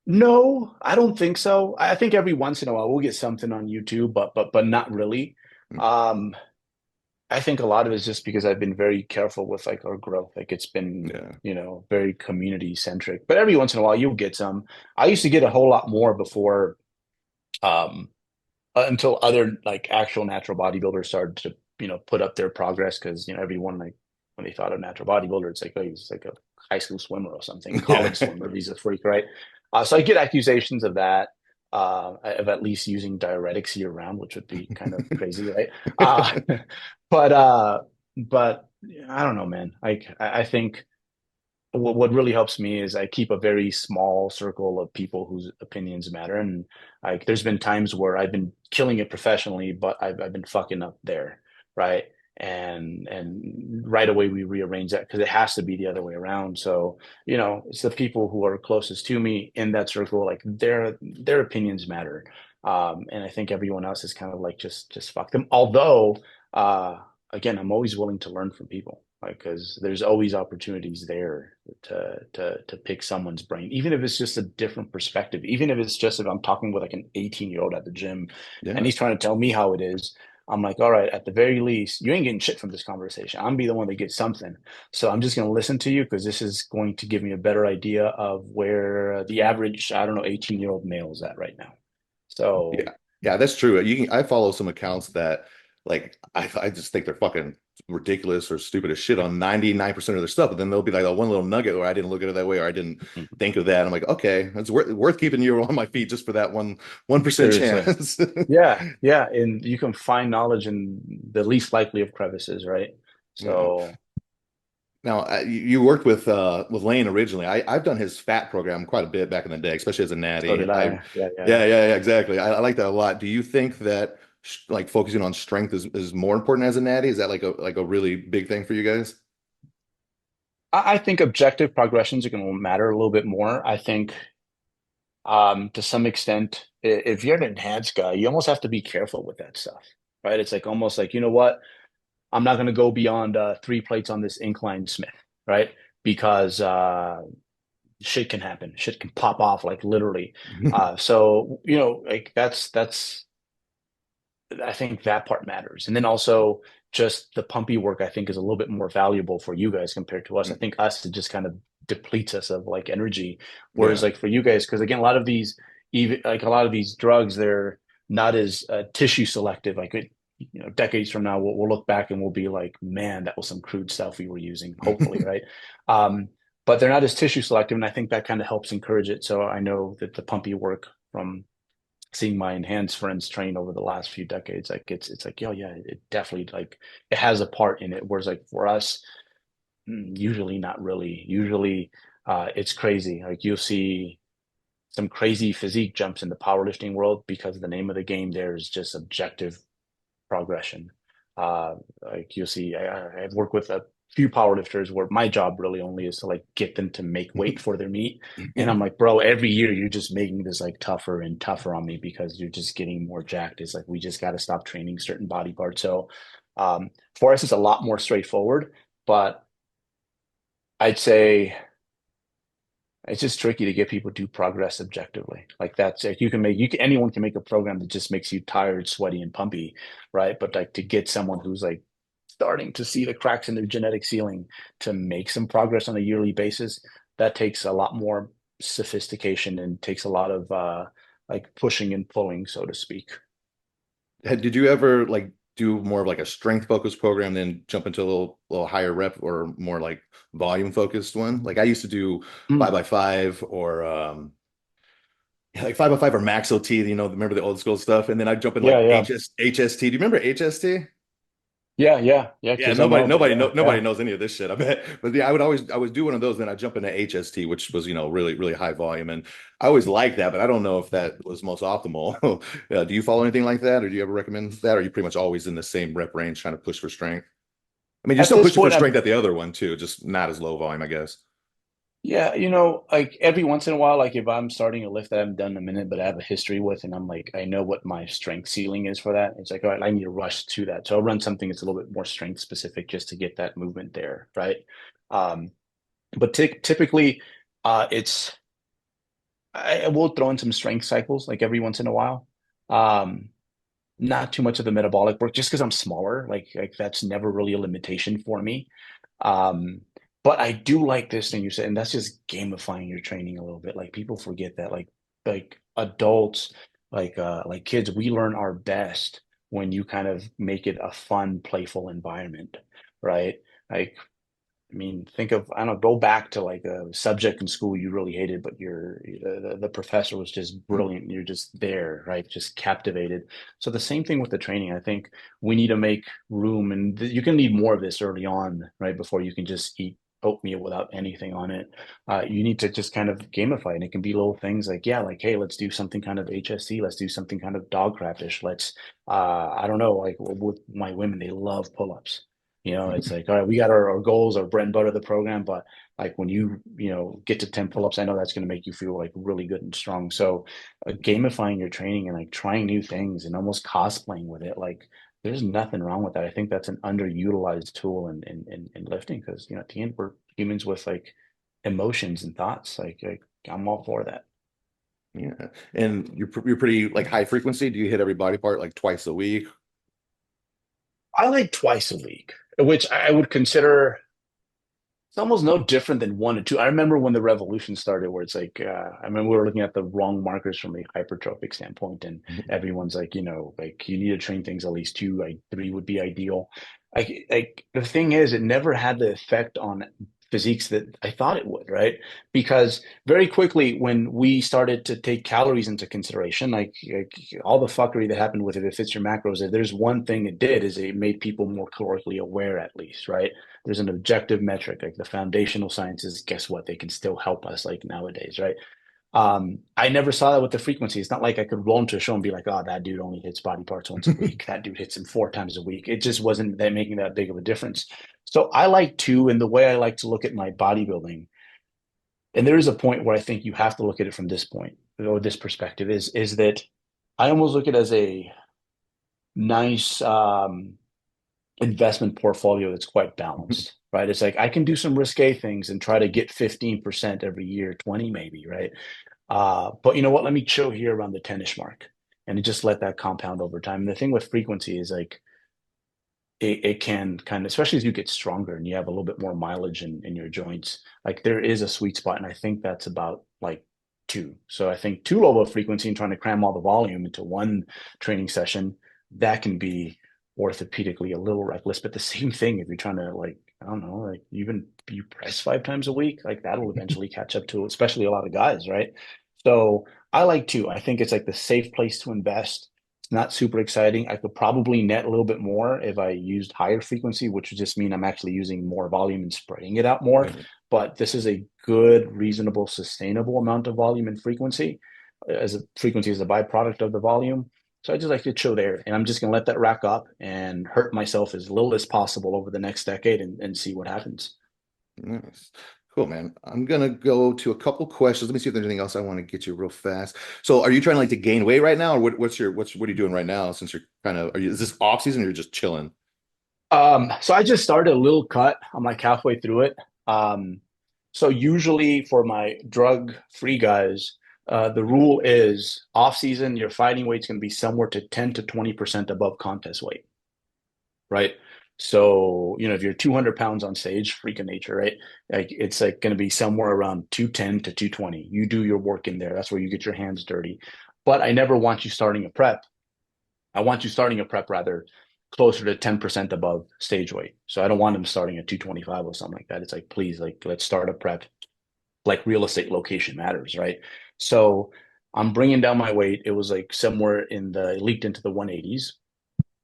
no, I don't think so. I think every once in a while we'll get something on YouTube, but not really. Um, I think a lot of it is just because I've been very careful with like our growth. Like it's been, Yeah. very community centric. But every once in a while you'll get some. I used to get a whole lot more before, um, until other like actual natural bodybuilders started to, put up their progress because everyone like when they thought of natural bodybuilder, it's like, oh, he's like a high school swimmer or something, college Yeah. swimmer. He's a freak, right? So I get accusations of that, of at least using diuretics year round, which would be kind of crazy, right? Uh, but but I don't know, man. Like I think what really helps me is I keep a very small circle of people whose opinions matter. And like, there's been times where I've been killing it professionally, but I've been fucking up there, right? And right away we rearrange that because it has to be the other way around. So, it's the people who are closest to me in that circle, like their opinions matter. And I think everyone else is kind of like just fuck them. Although, again, I'm always willing to learn from people, like, because there's always opportunities there to pick someone's brain, even if it's just a different perspective, even if it's just if I'm talking with like an 18-year-old at the gym and Yeah. he's trying to tell me how it is. I'm like, all right, at the very least, you ain't getting shit from this conversation. I'm be the one that gets something. So I'm just going to listen to you because this is going to give me a better idea of where the average, I don't know, 18-year-old male is at right now. Yeah, So yeah, that's true. I follow some accounts that like I just think they're fucking ridiculous or stupid as shit on 99% of their stuff, but then there'll be like a one little nugget where I didn't look at it that way or I didn't think of that. I'm like, okay, it's worth keeping you on my feet just for that 1% seriously. chance. Yeah, yeah, and you can find knowledge in the least likely of crevices, right? Yeah. So, Now, you worked with Lane originally. I've done his fat program quite a bit back in the day, especially as a so natty. did I. Yeah, yeah. Yeah, exactly. I like that a lot. Do you think that like focusing on strength is more important as a natty? Is that like a really big thing for you guys? I think objective progressions are going to matter a little bit more. I think, to some extent, if you're an enhanced guy, you almost have to be careful with that stuff, right? It's like almost like, you know what? I'm not going to go beyond 3 plates on this incline Smith, right? Because shit can happen. Shit can pop off, like literally. So, like that's I think that part matters. And then also just the pumpy work, I think, is a little bit more valuable for you guys compared to us. I think us, it just kind of depletes us of like energy. Whereas Yeah. like for you guys, because again, a lot of these, even like a lot of these drugs, they're not as tissue selective. Like decades from now, we'll look back and we'll be like, man, that was some crude stuff we were using, hopefully, right? Um, but they're not as tissue selective. And I think that kind of helps encourage it. So I know that the pumpy work from seeing my enhanced friends train over the last few decades, like it's like, oh yeah, it definitely like it has a part in it. Whereas like for us, usually not really. Usually it's crazy. Like you'll see some crazy physique jumps in the powerlifting world because the name of the game there is just objective progression. Like you'll see, I've worked with a few powerlifters where my job really only is to like get them to make weight for their meet. And I'm like, bro, every year you're just making this like tougher and tougher on me because you're just getting more jacked. It's like we just got to stop training certain body parts. So for us, it's a lot more straightforward, but I'd say it's just tricky to get people to progress objectively. Like that's like anyone can make a program that just makes you tired, sweaty, and pumpy, right? But like to get someone who's like starting to see the cracks in their genetic ceiling to make some progress on a yearly basis, that takes a lot more sophistication and takes a lot of like pushing and pulling, so to speak. Did you ever like do more of like a strength focused program, then jump into a little higher rep or more like volume focused one? Like I used to do five Mm. by five or like 5x5 or Max OT, remember the old school stuff? And then I'd jump in Yeah, like yeah, HST. Do you remember HST? yeah, yeah, yeah. Yeah, Because I know, but yeah, nobody yeah. knows any of this shit, I bet. But yeah, I would do one of those, then I'd jump into HST, which was, really, really high volume. And I always liked that, but I don't know if that was most optimal. Do you follow anything like that, or do you ever recommend that? Or are you pretty much always in the same rep range trying to push for strength? I mean, you're At still this pushing for point, strength I'm at the other one too, just not as low volume, I guess. Yeah, like every once in a while, like if I'm starting a lift that I haven't done in a minute, but I have a history with, and I'm like, I know what my strength ceiling is for that. It's like, all right, I need to rush to that. So I'll run something that's a little bit more strength specific just to get that movement there, right? Um, but typically, it's I will throw in some strength cycles like every once in a while. Um, not too much of the metabolic work, just because I'm smaller. Like that's never really a limitation for me. Um, but I do like this thing you said, and that's just gamifying your training a little bit. Like people forget that, like adults, like kids, we learn our best when you kind of make it a fun, playful environment, right? Like I mean, think of, I don't know, go back to like a subject in school you really hated, but the professor was just brilliant. You're just there, right? Just captivated. So the same thing with the training. I think we need to make room, and you can need more of this early on, right? Before you can just eat oatmeal without anything on it. You need to just kind of gamify it. And it can be little things like, yeah, like, hey, let's do something kind of HSC. Let's do something kind of dog crayfish. I don't know, like with my women, they love pull-ups. It's like, all right, we got our goals, our bread and butter of the program, but like when you get to 10 pull-ups, I know that's going to make you feel like really good and strong. So gamifying your training and like trying new things and almost cosplaying with it, like there's nothing wrong with that. I think that's an underutilized tool in lifting because, at the end, we're humans with like emotions and thoughts. Like I'm all for that. Yeah. And you're pretty like high frequency. Do you hit every body part like twice a week? I like twice a week, which I would consider it's almost no different than 1 to 2. I remember when the revolution started, where it's like, I remember we were looking at the wrong markers from a hypertrophic standpoint, and everyone's like, like you need to train things at least two, like three would be ideal. Like the thing is, it never had the effect on physiques that I thought it would, right? Because very quickly, when we started to take calories into consideration, like all the fuckery that happened with it, if it's your macros, if there's one thing it did, is it made people more calorically aware, at least, right? There's an objective metric like the foundational sciences. Guess what, they can still help us like nowadays, right? I never saw that with the frequency. It's not like I could roll into a show and be like, oh, that dude only hits body parts once a week, that dude hits them 4 times a week. It just wasn't that making that big of a difference. So I like to, and the way I like to look at my bodybuilding, and there is a point where I think you have to look at it from this point or this perspective, is that I almost look at it as a nice investment portfolio that's quite balanced, right? It's like I can do some risque things and try to get 15% every year, 20 maybe, right? But you know what? Let me chill here around the 10-ish mark and just let that compound over time. And the thing with frequency is like it can kind of, especially as you get stronger and you have a little bit more mileage in your joints, like there is a sweet spot. And I think that's about like two. So I think too low of frequency and trying to cram all the volume into one training session, that can be orthopedically a little reckless. But the same thing if you're trying to like, I don't know, like even you press 5 times a week, like that'll eventually catch up to especially a lot of guys, right? So I like two. I think it's like the safe place to invest. It's not super exciting. I could probably net a little bit more if I used higher frequency, which would just mean I'm actually using more volume and spreading it out more. But this is a good, reasonable, sustainable amount of volume and frequency as a frequency as a byproduct of the volume. So I just like to chill there. And I'm just going to let that rack up and hurt myself as little as possible over the next decade and see what happens. Nice. Cool, man. I'm gonna go to a couple questions. Let me see if there's anything else I want to get you real fast. So are you trying like to gain weight right now, or what are you doing right now since you're kind of is this off season or you're just chilling? So I just started a little cut. I'm like halfway through it. Um, so usually for my drug-free guys, the rule is off season, your fighting weight's going to be somewhere to 10 to 20% above contest weight, right? So, if you're 200 pounds on stage, freak of nature, right? Like it's like going to be somewhere around 210 to 220. You do your work in there. That's where you get your hands dirty. But I never want you starting a prep. I want you starting a prep rather closer to 10% above stage weight. So I don't want them starting at 225 or something like that. It's like, please, like, let's start a prep. Like real estate location matters, right? So I'm bringing down my weight. It was like somewhere it leaked into the 180s,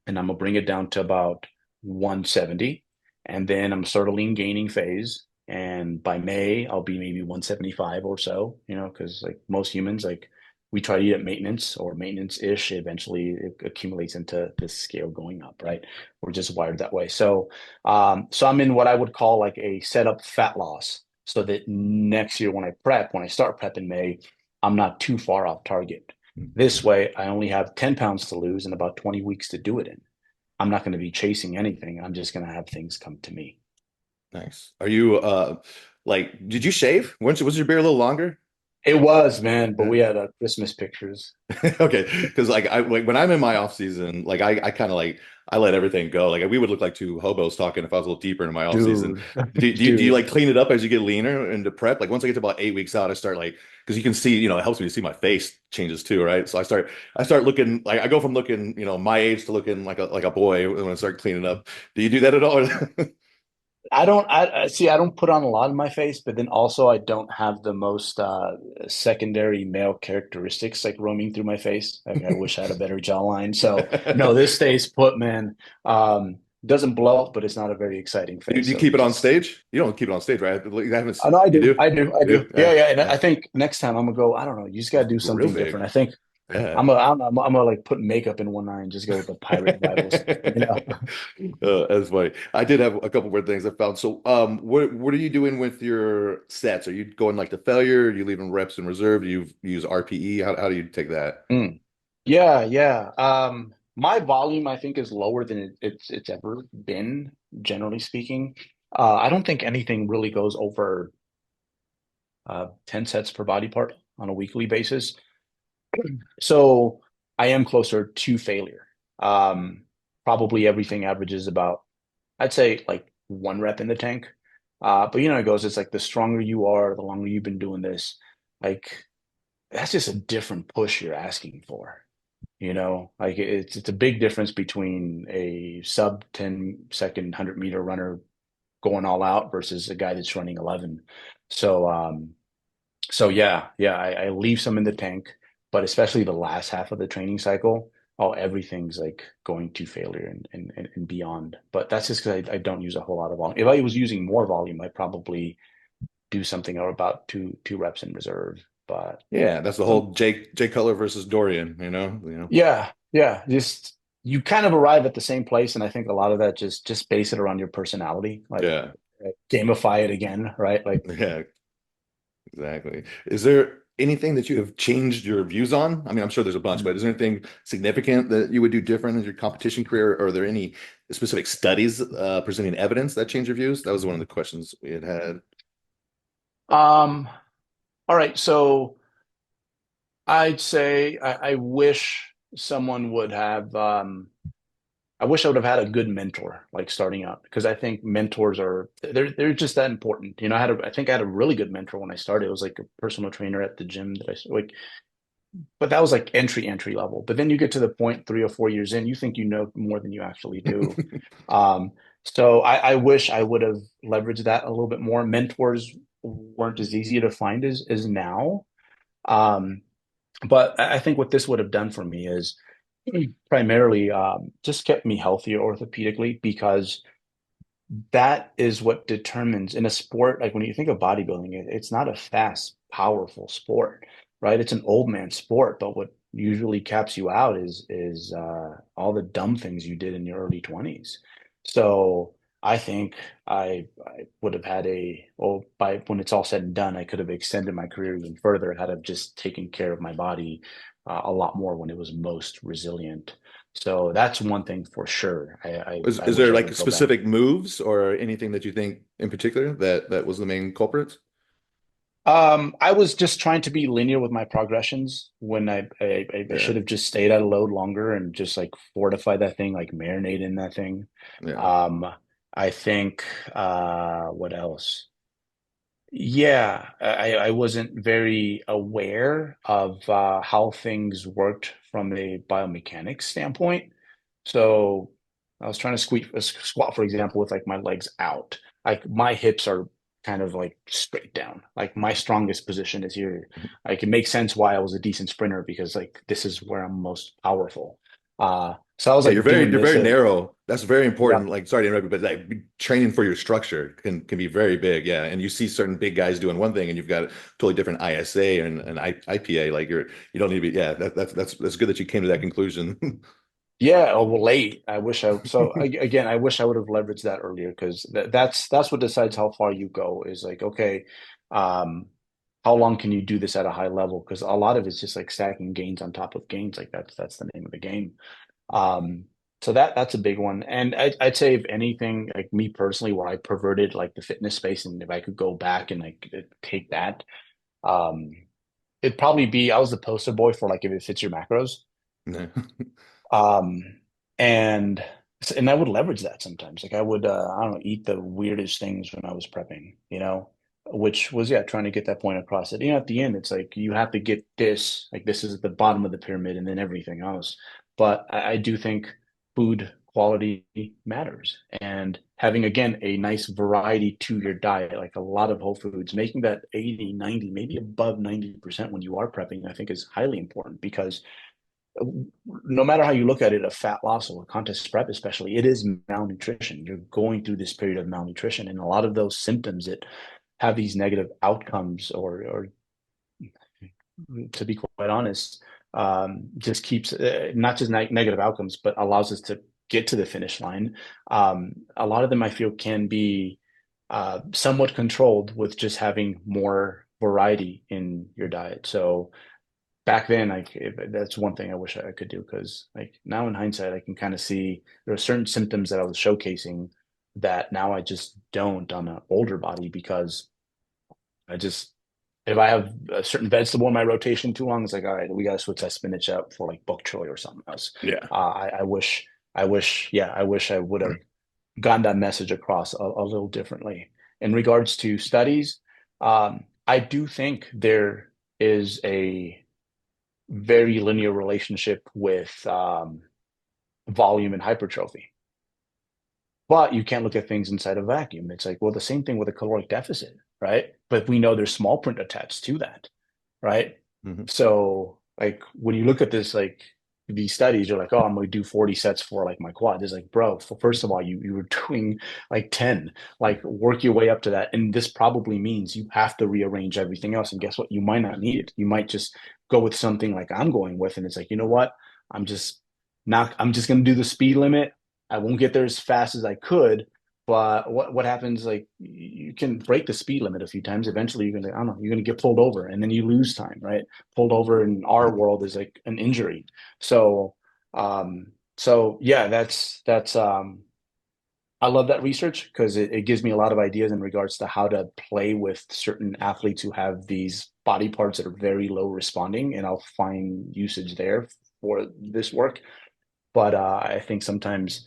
and I'm gonna bring it down to about 170. And then I'm sort of lean gaining phase. And by May, I'll be maybe 175 or so, because like most humans, like we try to eat at maintenance or maintenance-ish. Eventually it accumulates into this scale going up, right? We're just wired that way. So I'm in what I would call like a setup fat loss. So that next year when I start prep in May, I'm not too far off target. This way, I only have 10 pounds to lose and about 20 weeks to do it in. I'm not going to be chasing anything. I'm just going to have things come to me. Nice. Are you like did you shave? Was your beard a little longer? It was, man, but Yeah. we had Christmas pictures. Okay, because like when I'm in my off season, like I kind of like I let everything go. Like we would look like two hobos talking if I was a little deeper into my off season. Dude, Do you dude, like clean it up as you get leaner into prep? Like once I get to about 8 weeks out, I start like because you can see, it helps me to see my face changes too, right? So I start looking like I go from looking, my age to looking like a boy when I start cleaning up. Do you do that at all? I see, I don't put on a lot of my face, but then also I don't have the most secondary male characteristics like roaming through my face. Like I wish I had a better jawline. So no, this stays put, man. Doesn't blow up, but it's not a very exciting Do face. you So keep it on just stage? You don't keep it on stage, right? You haven't, I know I you do. do? I do. I You do. do? Yeah, Yeah. yeah. And Yeah. I think next time I'm gonna go, I don't know, you just gotta do Real something big. different. I think Yeah. I'm gonna like put makeup in one eye and just go with the pirate vibes, you know. That's funny. I did have a couple more things I found. So, what are you doing with your sets? Are you going like to failure? Are you leaving reps in reserve? Do you use RPE? How do you take that? Mm. Yeah, yeah. My volume I think is lower than it's ever been, generally speaking. I don't think anything really goes over 10 sets per body part on a weekly basis. So I am closer to failure. Um, Probably everything averages about, I'd say like one rep in the tank. But you know, it goes, it's like the stronger you are, the longer you've been doing this, like that's just a different push you're asking for. You know, like it's a big difference between a sub 10-second 100-meter runner going all out versus a guy that's running 11. So so yeah, yeah, I leave some in the tank, but especially the last half of the training cycle, oh, everything's like going to failure and beyond. But that's just because I don't use a whole lot of volume. If I was using more volume, I'd probably do something or about two reps in reserve. But Yeah, that's the some whole Jay Cutler versus Dorian. You know. yeah, yeah, just you kind of arrive at the same place, and I think a lot of that just base it around your personality, like Yeah, gamify it again, right? Like, yeah, exactly. Is there anything that you have changed your views on? I mean, I'm sure there's a bunch, but is there anything significant that you would do different in your competition career? Or are there any specific studies presenting evidence that changed your views? That was one of the questions we had had. um, all right, so I'd say I wish someone would have I wish I would have had a good mentor like starting out because I think mentors are they're just that important. You know, I think I had a really good mentor when I started. It was like a personal trainer at the gym that I like, but that was like entry level. But then you get to the point 3 or 4 years in, you think you know more than you actually do. Um, so I wish I would have leveraged that a little bit more. Mentors weren't as easy to find as now. Um, but I think what this would have done for me is primarily just kept me healthier orthopedically because that is what determines in a sport like when you think of bodybuilding, it's not a fast, powerful sport, right? It's an old man sport, but what usually caps you out is all the dumb things you did in your early 20s. So I think I would have had well, by when it's all said and done, I could have extended my career even further had I just taken care of my body a lot more when it was most resilient. So that's one thing for sure. I Is wish there I like could go back. specific moves or anything that you think in particular that was the main culprit? I was just trying to be linear with my progressions when I Yeah, should have just stayed at a load longer and just like fortify that thing, like marinate in that thing. yeah. Um, I think what else? Yeah, I wasn't very aware of how things worked from a biomechanics standpoint. So I was trying to squat, for example, with like my legs out. Like my hips are kind of like straight down. Like my strongest position is here. Like it makes sense why I was a decent sprinter because like this is where I'm most powerful. So I was Yeah, like doing you're this. very narrow. That's very Yeah. important. Like, sorry to interrupt you, but like training for your structure can be very big. Yeah, and you see certain big guys doing one thing, and you've got a totally different ISA and IPA. Like you don't need to be. Yeah, that's good that you came to that conclusion. Yeah, oh, well, late. I wish I so again, I wish I would have leveraged that earlier because that's what decides how far you go is like, okay, um, how long can you do this at a high level? Because a lot of it's just like stacking gains on top of gains. Like that's the name of the game. Um, so that's a big one. And I'd say if anything, like me personally, where I perverted like the fitness space, and if I could go back and like take that, um, it'd probably be I was the poster boy for like if it fits your macros. Yeah. Um, and and I would leverage that sometimes. Like I would, I don't know, eat the weirdest things when I was prepping, you know, which was, yeah, trying to get that point across it. You know, at the end, it's like you have to get this, like this is at the bottom of the pyramid and then everything else. But I do think food quality matters. And having, again, a nice variety to your diet, like a lot of whole foods, making that 80, 90, maybe above 90% when you are prepping, I think is highly important because no matter how you look at it, a fat loss or a contest prep, especially, it is malnutrition. You're going through this period of malnutrition, and a lot of those symptoms that have these negative outcomes, or to be quite honest, just keeps not just negative outcomes, but allows us to get to the finish line. A lot of them I feel can be somewhat controlled with just having more variety in your diet. So back then, like that's one thing I wish I could do because like now in hindsight, I can kind of see there are certain symptoms that I was showcasing that now I just don't on an older body because I just if I have a certain vegetable in my rotation too long, it's like, all right, we got to switch that spinach out for like bok choy or something else. Yeah. I wish I would have gotten that message across a little differently. In regards to studies, I do think there is a very linear relationship with volume and hypertrophy. But you can't look at things inside a vacuum. It's like, well, the same thing with a caloric deficit, right? But we know there's small print attached to that, right? Mm-hmm. So, like, when you look at this, like these studies, you're like, oh, I'm going to do 40 sets for like my quad. It's like, bro, first of all, you were doing like 10, like work your way up to that. And this probably means you have to rearrange everything else. And guess what? You might not need it. You might just go with something like I'm going with. And it's like, you know what? I'm just I'm just going to do the speed limit. I won't get there as fast as I could, but what happens? Like you can break the speed limit a few times. Eventually, you're gonna I don't know. You're gonna get pulled over, and then you lose time. Right? Pulled over in our world is like an injury. So, so yeah, that's I love that research because it gives me a lot of ideas in regards to how to play with certain athletes who have these body parts that are very low responding, and I'll find usage there for this work. But I think sometimes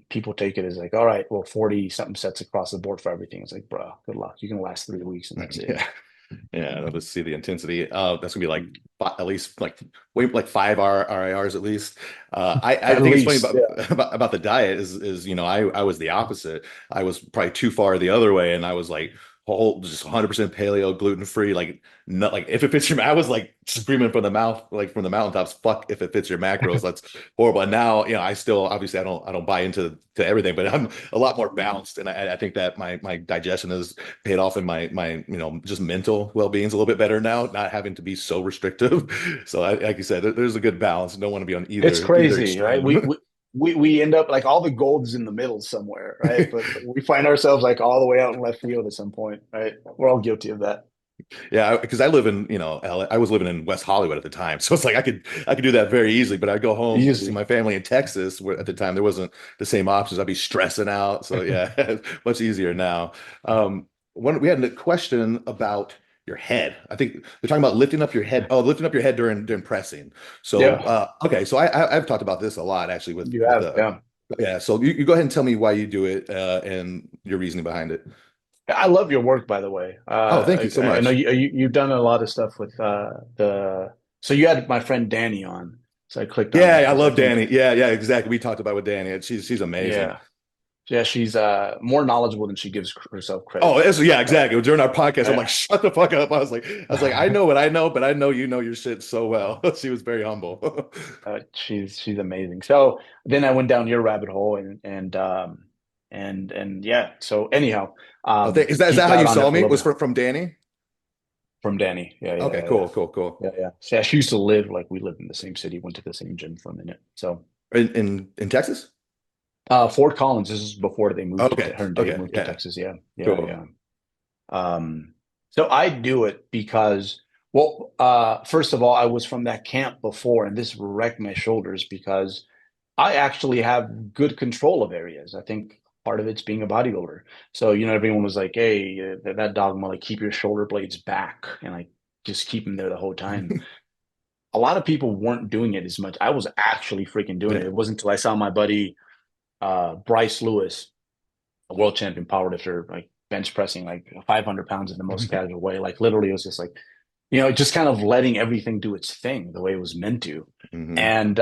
people take it as like, all right, well, 40 something sets across the board for everything. It's like, bro, good luck. You can last 3 weeks and that's it. Yeah. Yeah, let's see the intensity. That's gonna be like at least like wait like 5 RIRs at least. I At think it's funny least, about, yeah. about the diet is I was the opposite. I was probably too far the other way, and I was like whole just 100% paleo, gluten free, like not like if it fits your. I was like screaming from the mouth, like from the mountaintops, fuck if it fits your macros. That's horrible. And now I still obviously I don't buy into to everything, but I'm a lot more balanced, and I think that my digestion has paid off in my just mental well-being is a little bit better now, not having to be so restrictive. So like you said, there's a good balance. Don't want to be on It's either crazy, right? extreme. We end up like all the gold is in the middle somewhere, right? But we find ourselves like all the way out in left field at some point, right? We're all guilty of that. Yeah, because I live in LA. I was living in West Hollywood at the time, so it's like I could do that very easily. But I'd go home to see Easy. my family in Texas, where at the time there wasn't the same options. I'd be stressing out. So yeah, much easier now. We had a question about your head. I think they're talking about lifting up your head. Oh, lifting up your head during pressing. So Yeah, okay, so I've talked about this a lot actually you with have. the Yeah. yeah. So you go ahead and tell me why you do it and your reasoning behind it. I love your work, by the way. Oh, thank you so I know much. you've done a lot of stuff with the. So you had my friend Danny on, so I clicked on Yeah, that I because I love think, Danny. Yeah, yeah, exactly. We talked about with Danny. She's amazing. yeah, yeah, she's more knowledgeable than she gives herself credit Oh, for. yeah, exactly. During our podcast, I'm like, Yeah. shut the fuck up. I was like, I know what I know, but I know you know your shit so well. She was very humble. She's amazing. So then I went down your rabbit hole and yeah. So anyhow, Oh, is that geeked how out you on it saw for a me? little Was bit from Danny? from Danny. Yeah, yeah, Okay, yeah, yeah, cool, cool, cool. yeah, yeah. So yeah, she used to live like we lived in the same city, went to the same gym for a minute. So In Texas? Fort Collins. This is before they moved to Okay, her and Dave okay, moved to yeah, Texas. Yeah, yeah, cool. yeah. So I do it because, well, first of all, I was from that camp before, and this wrecked my shoulders because I actually have good control of areas. I think part of it's being a bodybuilder. So, everyone was like, hey, that dogma, like keep your shoulder blades back and like just keep them there the whole time. A lot of people weren't doing it as much. I was actually freaking doing it. Yeah. It wasn't until I saw my buddy Bryce Lewis, a world champion powerlifter, like bench pressing like 500 pounds in the most casual way. Like literally, it was just like, just kind of letting everything do its thing the way it was meant to. Hmm. And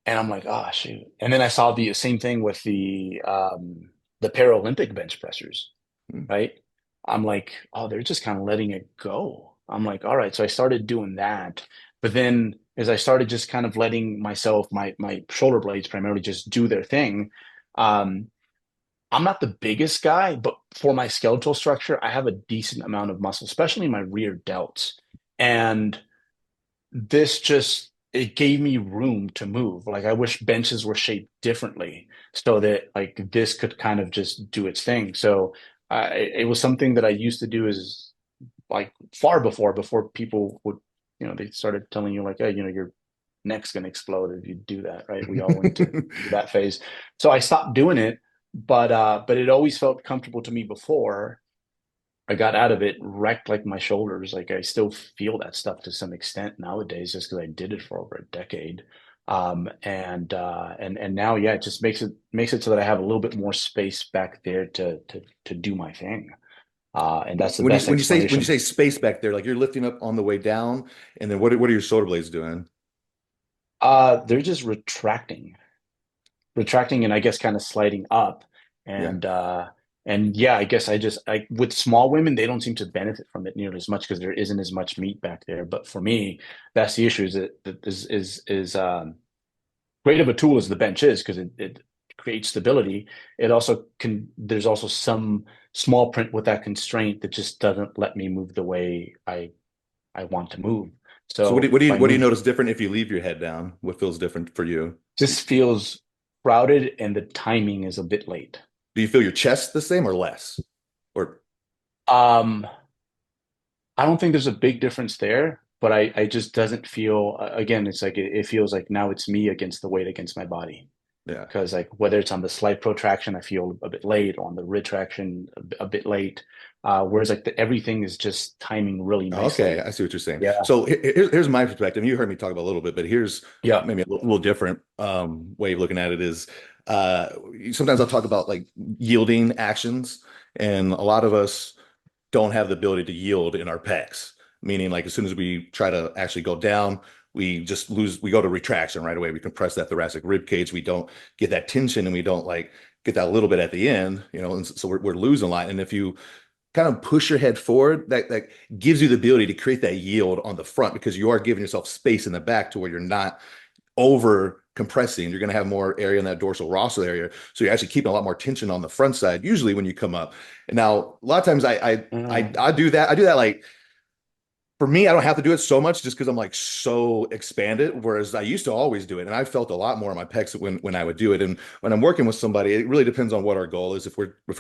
And I'm like, oh shoot. And then I saw the same thing with the Paralympic bench pressers, Hmm. right? I'm like, oh, they're just kind of letting it go. I'm like, all right. So I started doing that. But then as I started just kind of letting myself, my shoulder blades primarily just do their thing, um, I'm not the biggest guy, but for my skeletal structure, I have a decent amount of muscle, especially my rear delts. And this just it gave me room to move. Like I wish benches were shaped differently so that like this could kind of just do its thing. So it was something that I used to do is like far before people would, they started telling you like, hey, your neck's gonna explode if you do that, right? We all went to through that phase. So I stopped doing it, but it always felt comfortable to me before. I got out of it wrecked like my shoulders. Like I still feel that stuff to some extent nowadays, just because I did it for over a decade. And now, yeah, it just makes it so that I have a little bit more space back there to do my thing. And that's the When you best when you say when you explanation. say space back there, like you're lifting up on the way down, and then what are your shoulder blades doing? They're just retracting and I guess kind of sliding up. Yeah. And yeah, I guess I with small women, they don't seem to benefit from it nearly as much because there isn't as much meat back there. But for me, that's the issue is great of a tool as the bench is because it creates stability. It also can there's also some small print with that constraint that just doesn't let me move the way I want to move. So So by what do you move notice different if you leave your head down? What feels different for you? just feels crowded and the timing is a bit late. Do you feel your chest the same or less? Or Um, I don't think there's a big difference there, but I just doesn't feel again, it's like it feels like now it's me against the weight against my body. yeah. Because like whether it's on the slight protraction, I feel a bit late, or on the retraction, a bit late. Whereas like everything is just timing really Oh, okay, nicely. I see what you're saying. Yeah. So here's my perspective. You heard me talk about it a little bit, but here's Yeah. maybe a little different way of looking at it is uh, sometimes I'll talk about like yielding actions, and a lot of us don't have the ability to yield in our pecs, meaning like as soon as we try to actually go down, we just lose, we go to retraction right away. We compress that thoracic rib cage. We don't get that tension and we don't like get that little bit at the end, and so we're losing a lot. And if you kind of push your head forward, that gives you the ability to create that yield on the front because you are giving yourself space in the back to where you're not over compressing. You're going to have more area in that dorsal rostral area. So you're actually keeping a lot more tension on the front side, usually when you come up. And now a lot of times I do that. I do that like for me, I don't have to do it so much just because I'm like so expanded. Whereas I used to always do it, and I felt a lot more on my pecs when I would do it. And when I'm working with somebody, it really depends on what our goal is. If we're a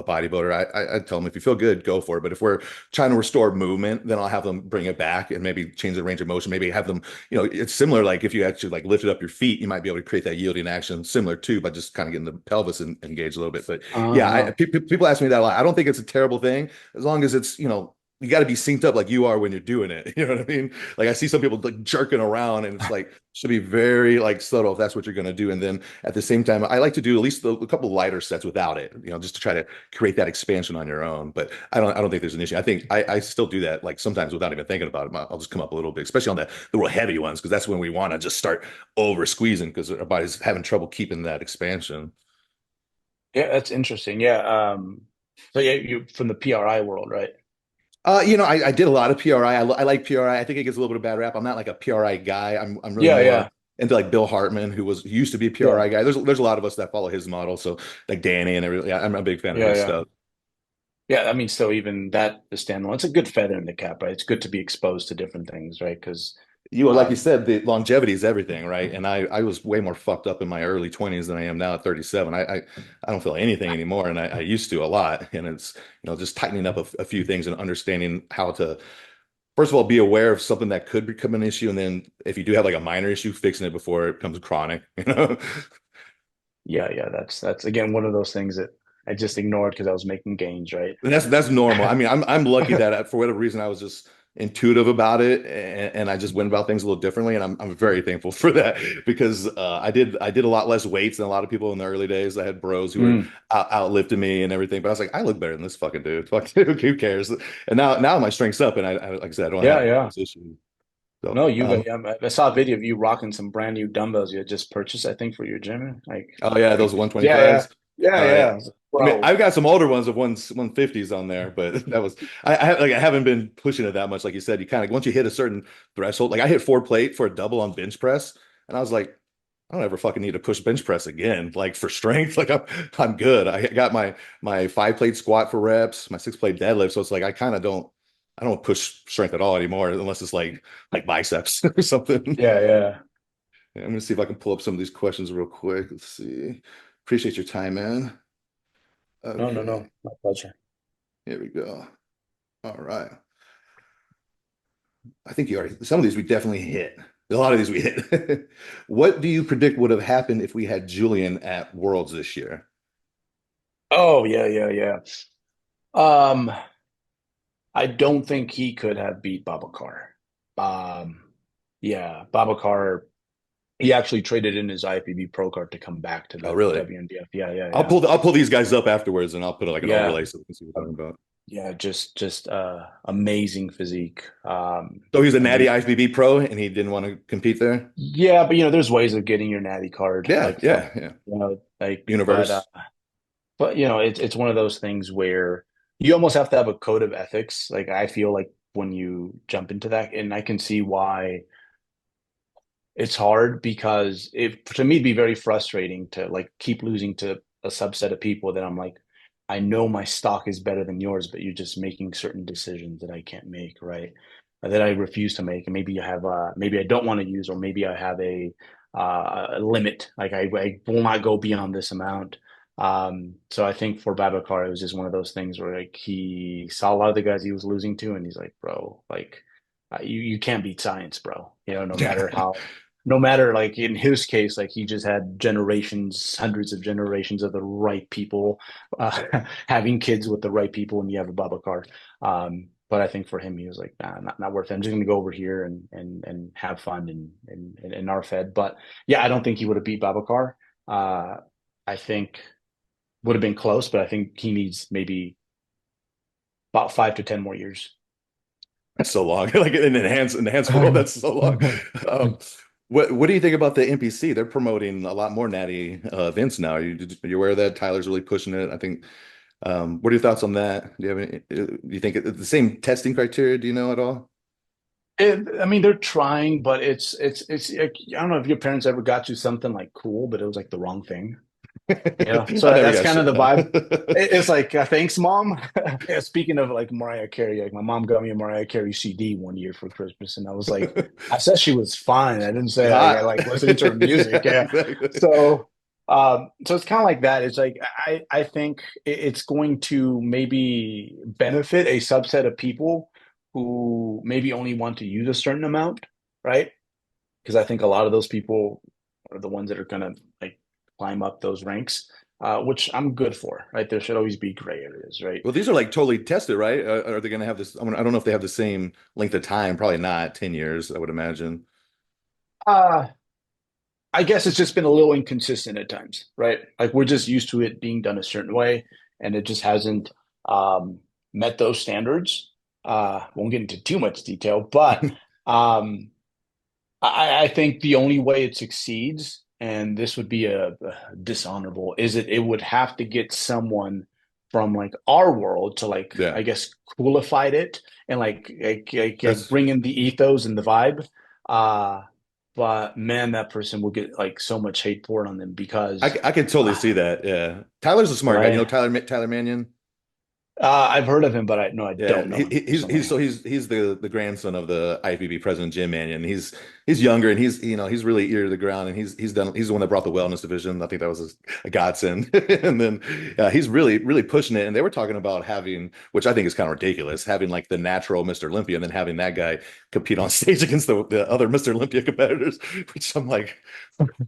bodybuilder, I tell them if you feel good, go for it. But if we're trying to restore movement, then I'll have them bring it back and maybe change the range of motion. Maybe have them, it's similar. Like if you actually like lifted up your feet, you might be able to create that yielding action similar too by just kind of getting the pelvis engaged a little bit. But yeah, Uh-huh. people ask me that a lot. I don't think it's a terrible thing as long as it's you got to be synced up like you are when you're doing it. You know what I mean? Like I see some people like jerking around and it's like should be very like subtle if that's what you're going to do. And then at the same time, I like to do at least a couple lighter sets without it, just to try to create that expansion on your own. But I don't think there's an issue. I think I still do that like sometimes without even thinking about it. I'll just come up a little bit, especially on the real heavy ones, because that's when we want to just start over squeezing because our body's having trouble keeping that expansion. Yeah, that's interesting. Yeah. So yeah, you from the PRI world, right? I did a lot of PRI. I like PRI. I think it gets a little bit of bad rap. I'm not like a PRI guy. I'm really Yeah, more yeah. into like Bill Hartman, who used to be a Yeah. PRI guy. There's a lot of us that follow his model. So like Danny and everything. Yeah, I'm a big fan of Yeah, his yeah. stuff. Yeah, I mean, so even that is standalone. It's a good feather in the cap, right? It's good to be exposed to different things, right? Because Like you um said, the longevity is everything, right? And I was way more fucked up in my early 20s than I am now at 37. I don't feel anything anymore, and I used to a lot. And it's just tightening up a few things and understanding how to first of all, be aware of something that could become an issue, and then if you do have like a minor issue, fixing it before it becomes chronic, yeah, yeah, that's again one of those things that I just ignored because I was making gains, right? And that's normal. I mean, I'm lucky that for whatever reason I was just intuitive about it, and I just went about things a little differently, and I'm very thankful for that because I did a lot less weights than a lot of people in the early days. I had bros who were Mm. outlifting me and everything, but I was like, I look better than this fucking dude. Fuck, who cares? And now my strength's up, and I like I said, I don't Yeah, have yeah. this issue. So, No, I saw a video of you rocking some brand new dumbbells you had just purchased, I think, for your gym. oh yeah, those Yeah, yeah, 125s. yeah, Yeah. yeah. I mean, Bro, I've got some older ones of 150s on there, but that was I haven't been pushing it that much. Like you said, you kind of once you hit a certain threshold, like I hit 4 plate for a double on bench press, and I was like, I don't ever fucking need to push bench press again. Like for strength, like I'm good. I got my 5 plate squat for reps, my 6 plate deadlift, so it's like I don't push strength at all anymore unless it's like biceps or something. yeah, yeah. I'm gonna see if I can pull up some of these questions real quick. Let's see. Appreciate your time, man. No, no, Okay, no. My pleasure. here we go. All right. I think you already, some of these we definitely hit. A lot of these we hit. What do you predict would have happened if we had Julian at Worlds this year? Oh, yeah, yeah, yeah. Um, I don't think he could have beat Babacar. Yeah, Babacar, he actually traded in his IFBB Pro card to come back to Oh, the really? WNBF. Yeah, yeah, yeah. I'll pull these guys up afterwards and I'll put like an Yeah. overlay so we can see what we're talking about. Yeah, just amazing physique. So he's a And natty then IFBB pro and he didn't want to compete there? yeah, but there's ways of getting your natty card Yeah, like from yeah, yeah. like Universe. but it's one of those things where you almost have to have a code of ethics. Like I feel like when you jump into that, and I can see why it's hard because it to me it'd be very frustrating to like keep losing to a subset of people that I'm like, I know my stock is better than yours, but you're just making certain decisions that I can't make, right? That I refuse to make, and maybe I have maybe I don't want to use, or maybe I have a limit, like I will not go beyond this amount. So I think for Babacar, it was just one of those things where like he saw a lot of the guys he was losing to, and he's like, bro, like you can't beat science, bro. No matter like in his case, like he just had generations, hundreds of generations of the right people, having kids with the right people, and you have a Babacar. But I think for him, he was like, nah, not worth it. I'm just gonna go over here and have fun and our fed. But yeah, I don't think he would have beat Babacar. I think would have been close, but I think he needs maybe about 5 to 10 more years. That's so long. Like in enhanced world, that's so long. Um, what do you think about the NPC? They're promoting a lot more natty events now. Are you aware of that? Tyler's really pushing it. I think. What are your thoughts on that? Do you have any? Do you think it's the same testing criteria? Do you know at all? I mean, they're trying, but it's like, I don't know if your parents ever got you something like cool, but it was like the wrong thing. So I never that's got kind of shit. the No. vibe. It's like, thanks, mom. Yeah, speaking of like Mariah Carey, like my mom got me a Mariah Carey CD one year for Christmas, and I was like, I said she was fine. I didn't She's say I hot. like listening to her music. Yeah. Exactly. So, so it's kind of like that. It's like I think it's going to maybe benefit a subset of people who maybe only want to use a certain amount, right? Because I think a lot of those people are the ones that are gonna like climb up those ranks, which I'm good for, right? There should always be gray areas, right? Well, these are like totally tested, right? Are they going to have this? I don't know if they have the same length of time. Probably not 10 years, I would imagine. Uh, I guess it's just been a little inconsistent at times, right? Like we're just used to it being done a certain way, and it just hasn't met those standards. Won't get into too much detail, but um, I think the only way it succeeds, and this would be a dishonorable, is it would have to get someone from like our world to like Yeah. I guess coolified it and like That's bring in the ethos and the vibe. Uh, but man, that person will get like so much hate poured on them because I can totally uh, see that. Yeah. Tyler's a smart guy. You know right. Tyler Mannion? I've heard of him, but I no, I Yeah, don't know him personally. he's the grandson of the IFBB president Jim Mannion. He's younger and he's really ear to the ground and he's the one that brought the wellness division. I think that was a godsend. And then he's really pushing it. And they were talking about having, which I think is kind of ridiculous, having like the natural Mr. Olympia and then having that guy compete on stage against the other Mr. Olympia competitors. Which I'm like,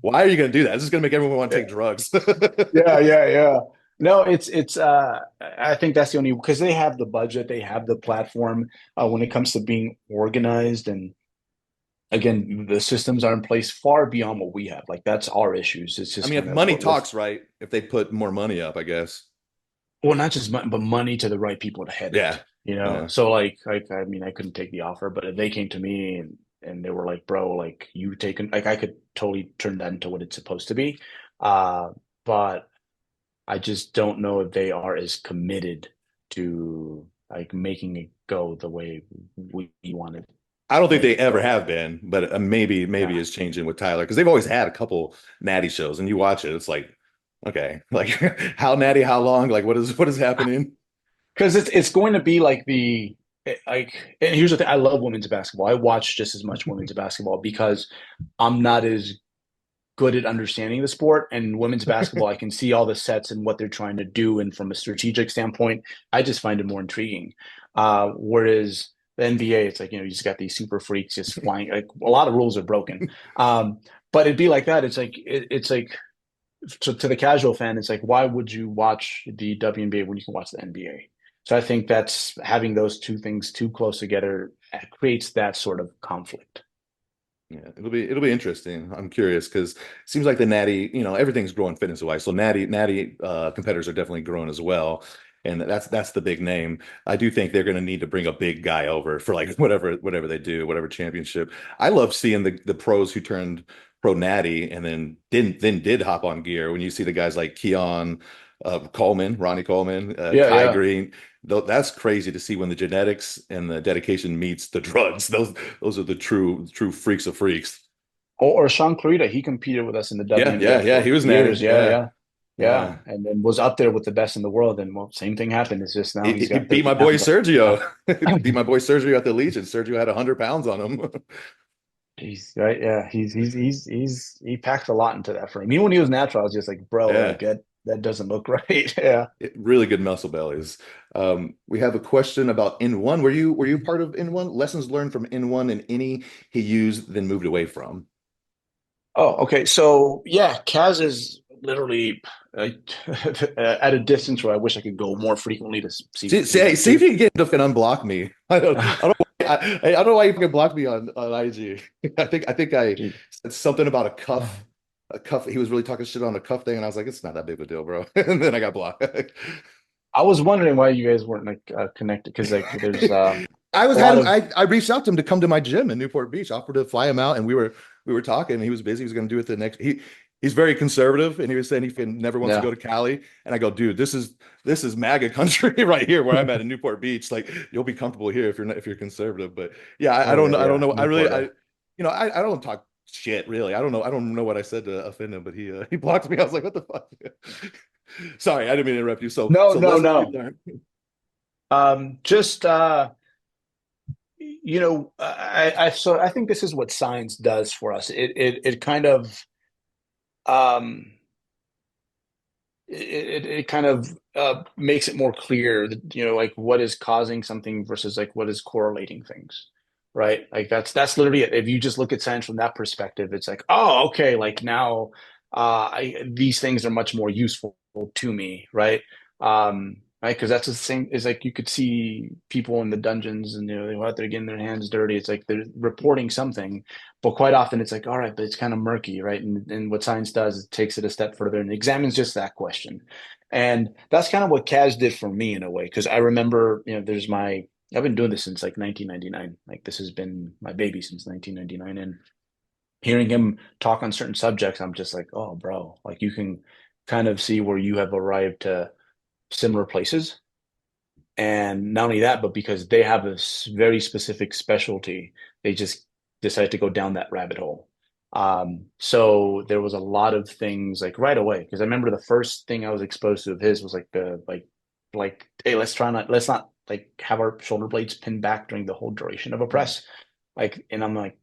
why are you going to do that? This is going to make everyone want to take drugs. Yeah, yeah, yeah. No, it's I think that's the only because they have the budget, they have the platform when it comes to being organized and again, the systems are in place far beyond what we have. Like that's our issues. It's I just mean, if kind of money let's talks, right? If they put more money up, I guess. well, not just money, but money to the right people to head it. Yeah. You know, Yeah. so like I mean, I couldn't take the offer, but if they came to me and and they were like, bro, like you taken like I could totally turn that into what it's supposed to be. Uh, but I just don't know if they are as committed to like making it go the way we wanted to I don't think make they it ever go. have been, but maybe Yeah. it's changing with Tyler because they've always had a couple natty shows, and you watch it, it's like, okay, like how natty, how long, like what is happening? Because it's going to be like like, and here's the thing, I love women's basketball. I watch just as much women's basketball because I'm not as good at understanding the sport. And women's basketball, I can see all the sets and what they're trying to do, and from a strategic standpoint, I just find it more intriguing. Whereas the NBA, it's like, you just got these super freaks just flying. Like a lot of rules are broken. Um, but it'd be like that. It's like to the casual fan, it's like, why would you watch the WNBA when you can watch the NBA? So I think that's having those two things too close together creates that sort of conflict. Yeah, it'll be interesting. I'm curious because it seems like the natty, everything's growing fitness wise. So natty competitors are definitely growing as well. And that's the big name. I do think they're going to need to bring a big guy over for like whatever they do, whatever championship. I love seeing the pros who turned pro natty and then did hop on gear. When you see the guys like Keon Coleman, Ronnie Coleman, Yeah, Kai yeah. Green, that's crazy to see when the genetics and the dedication meets the drugs. Those are the true freaks of freaks. Or Sean Clarita, he competed with us in the Yeah, yeah, WNBF yeah. for He was years. natty. Yeah, Yeah, yeah, yeah. yeah. And then was up there with the best in the world. And well, same thing happened. It's just now He, he's he got beat 30 my boy pounds on Sergio. him. Beat my boy Sergio at the Legion. Sergio had 100 pounds on him. He's right. Yeah, he packs a lot into that frame. Even when he was natural, I was just like, bro, like Yeah, that doesn't look right. Yeah. really good muscle bellies. We have a question about N1. Were you part of N1? Lessons learned from N1 and any he used then moved away from. Oh, okay. So yeah, Kaz is literally uh, at a distance where I wish I could go more frequently to see his See if lectures. you can get him to unblock me. I don't know why you can block me on IG. I Dude, said something about a cuff. A cuff. He was really talking shit on a cuff thing, and I was like, it's not that big of a deal, bro. And then I got blocked. I was wondering why you guys weren't like connected because like there's I was a had lot him. of I reached out to him to come to my gym in Newport Beach, offered to fly him out, and we were talking. And he was busy. He was going to do it the next. He's very conservative, and he was saying never wants to yeah. go to Cali. And I go, dude, this is MAGA country right here where I'm at in Newport Beach. Like you'll be comfortable here if you're conservative. But yeah, I Oh don't yeah, know. I don't yeah. know. I really Newport, I yeah. you know I don't talk shit really. I don't know what I said to offend him, but he blocked me. I was like, what the fuck? Sorry, I didn't mean to interrupt you. So No, so no, lessons you no. learned. Just so I think this is what science does for us. It kind of um it kind of makes it more clear that, like what is causing something versus like what is correlating things, right? Like that's literally it. If you just look at science from that perspective, it's like, oh, okay, like now these things are much more useful to me, right? Right, because that's the same. Is like you could see people in the dungeons, and they go out there getting their hands dirty. It's like they're reporting something, but quite often it's like, all right, but it's kind of murky, right? And what science does is it takes it a step further and examines just that question. And that's kind of what Kaz did for me in a way, because I remember, I've been doing this since like 1999. Like this has been my baby since 1999. And hearing him talk on certain subjects, I'm just like, oh, bro, like you can kind of see where you have arrived to similar places. And not only that, but because they have a very specific specialty, they just decided to go down that rabbit hole. So there was a lot of things like right away, because I remember the first thing I was exposed to of his was like hey, let's not like have our shoulder blades pinned back during the whole duration of a press. Like, and I'm like,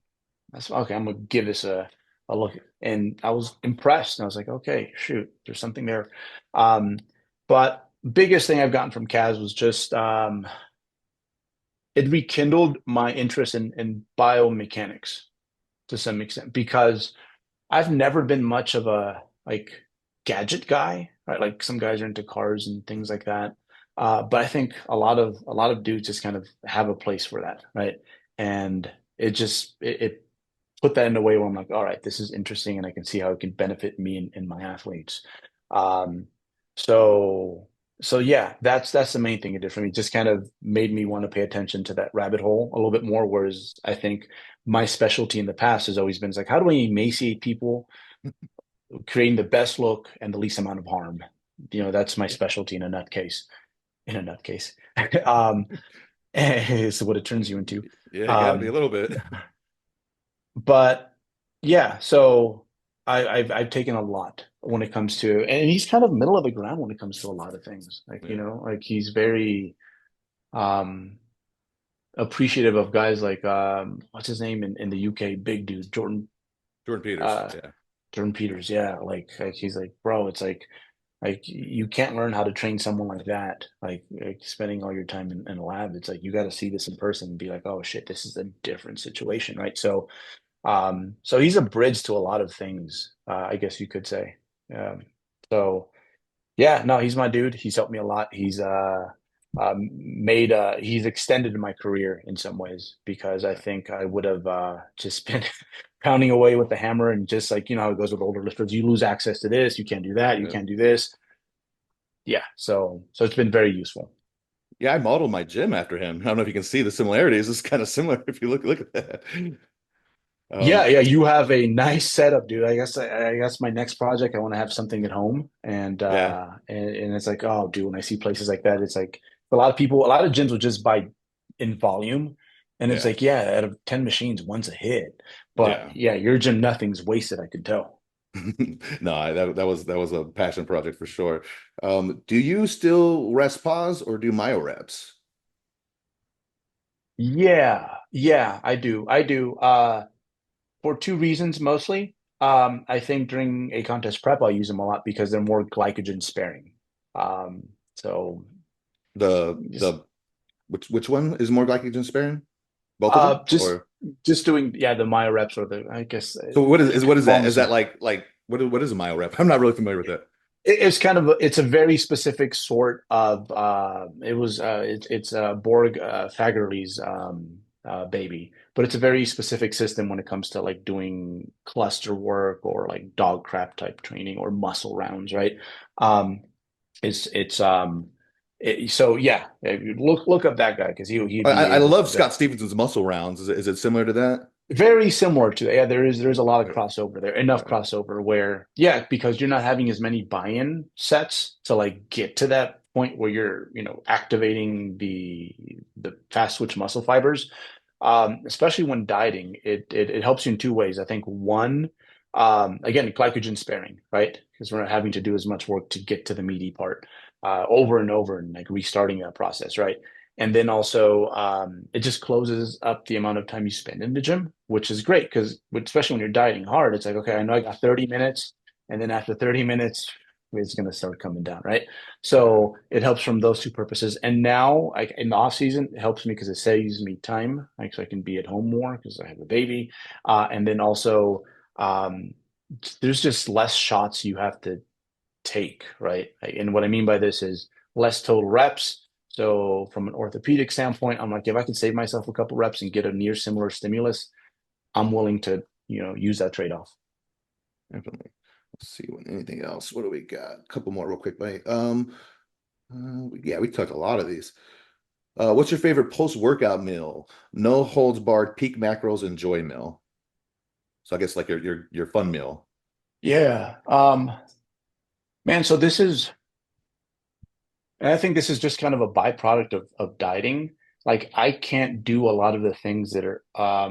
that's okay, I'm gonna give this a look. And I was impressed. And I was like, okay, shoot, there's something there. Um, but biggest thing I've gotten from Kaz was just it rekindled my interest in biomechanics to some extent because I've never been much of a like gadget guy, right? Like some guys are into cars and things like that. But I think a lot of dudes just kind of have a place for that, right? And it put that in a way where I'm like, all right, this is interesting, and I can see how it can benefit me and my athletes. Um, so so yeah, that's the main thing it did for me. Just kind of made me want to pay attention to that rabbit hole a little bit more. Whereas I think my specialty in the past has always been it's like, how do I emaciate people, creating the best look and the least amount of harm? That's my specialty in a nutcase. In a nutcase, is what it turns you into. Yeah, you gotta be a Um, little bit. but yeah, so I've taken a lot when it comes to, and he's kind of middle of the ground when it comes to a lot of things. Like, Yeah. like he's very um appreciative of guys like what's his name in the UK, big dude, Jordan Peters. uh Yeah. Jordan Peters. Yeah, like he's like, bro, it's like you can't learn how to train someone like that, like spending all your time in a lab. It's like you got to see this in person and be like, oh shit, this is a different situation, right? So he's a bridge to a lot of things, I guess you could say. Um, so yeah, no, he's my dude. He's helped me a lot. He's extended my career in some ways because I Yeah. think I would have just been pounding away with the hammer and just like, how it goes with older lifters. You lose access to this, you can't do that, you Yeah. can't do this. Yeah, so it's been very useful. Yeah, I modeled my gym after him. I don't know if you can see the similarities. It's kind of similar if you look at that. Yeah, Um, yeah, you have a nice setup, dude. I guess my next project, I want to have something at home, and yeah, it's like, oh, dude, when I see places like that, it's like a lot of people, a lot of gyms will just buy in volume, and it's yeah, like, yeah, out of 10 machines, one's a hit. But yeah. yeah, your gym, nothing's wasted, I could tell. No, that was a passion project for sure. Do you still rest pause or do myo reps? Yeah, yeah, I do. I do. For two reasons mostly. I think during a contest prep, I'll use them a lot because they're more glycogen sparing. So The just which one is more glycogen sparing? Both of them? uh just Or just doing the myo reps or the I guess so what is that? Is longs. that like what is a myo rep? I'm not really familiar with that. It's kind of it's a very specific sort of it's Borg Fagerly's baby, but it's a very specific system when it comes to like doing cluster work or like dog crap type training or muscle rounds, right? Um, so yeah, look up that guy because he'd be I able love to. Scott Stevenson's muscle rounds. Is it similar to that? Very similar to that. Yeah, there's a lot of Okay. crossover there. Enough Okay. crossover where, yeah, because you're not having as many buy-in sets to like get to that point where you're, activating the fast switch muscle fibers. Especially when dieting, it helps you in two ways. I think one, again, glycogen sparing, right? Because we're not having to do as much work to get to the meaty part over and over and like restarting that process, right? And then also, it just closes up the amount of time you spend in the gym, which is great because, especially when you're dieting hard, it's like, okay, I know I got 30 minutes. And then after 30 minutes, it's going to start coming down, right? Yeah. So it helps from those two purposes. And now, like in the off season, it helps me because it saves me time. Like, so I can be at home more because I have a baby. And then also, um, there's just less shots you have to take, right? And what I mean by this is less total reps. So from an orthopedic standpoint, I'm like, if I can save myself a couple reps and get a near similar stimulus, I'm willing to, use that trade-off. Definitely. Let's see what anything else. What do we got? A couple more real quick, mate. Yeah, we took a lot of these. What's your favorite post-workout meal? No holds barred, peak macros, enjoy meal. So I guess like your fun meal. Yeah. Man, so and I think this is just kind of a byproduct of dieting. Like I can't do a lot of the things that are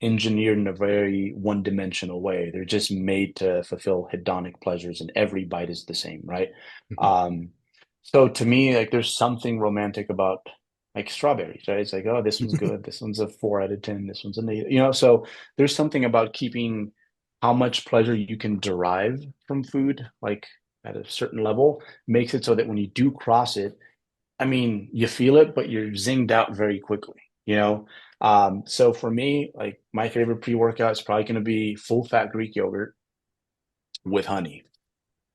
engineered in a very one-dimensional way. They're just made to fulfill hedonic pleasures, and every bite is the same, right? Um, so to me, like there's something romantic about like strawberries, right? It's like, oh, this one's good. This one's a 4 out of 10. This one's an 8. So there's something about keeping how much pleasure you can derive from food, like at a certain level makes it so that when you do cross it, I mean, you feel it, but you're zinged out very quickly. So for me, like my favorite pre-workout is probably going to be full fat Greek yogurt with honey,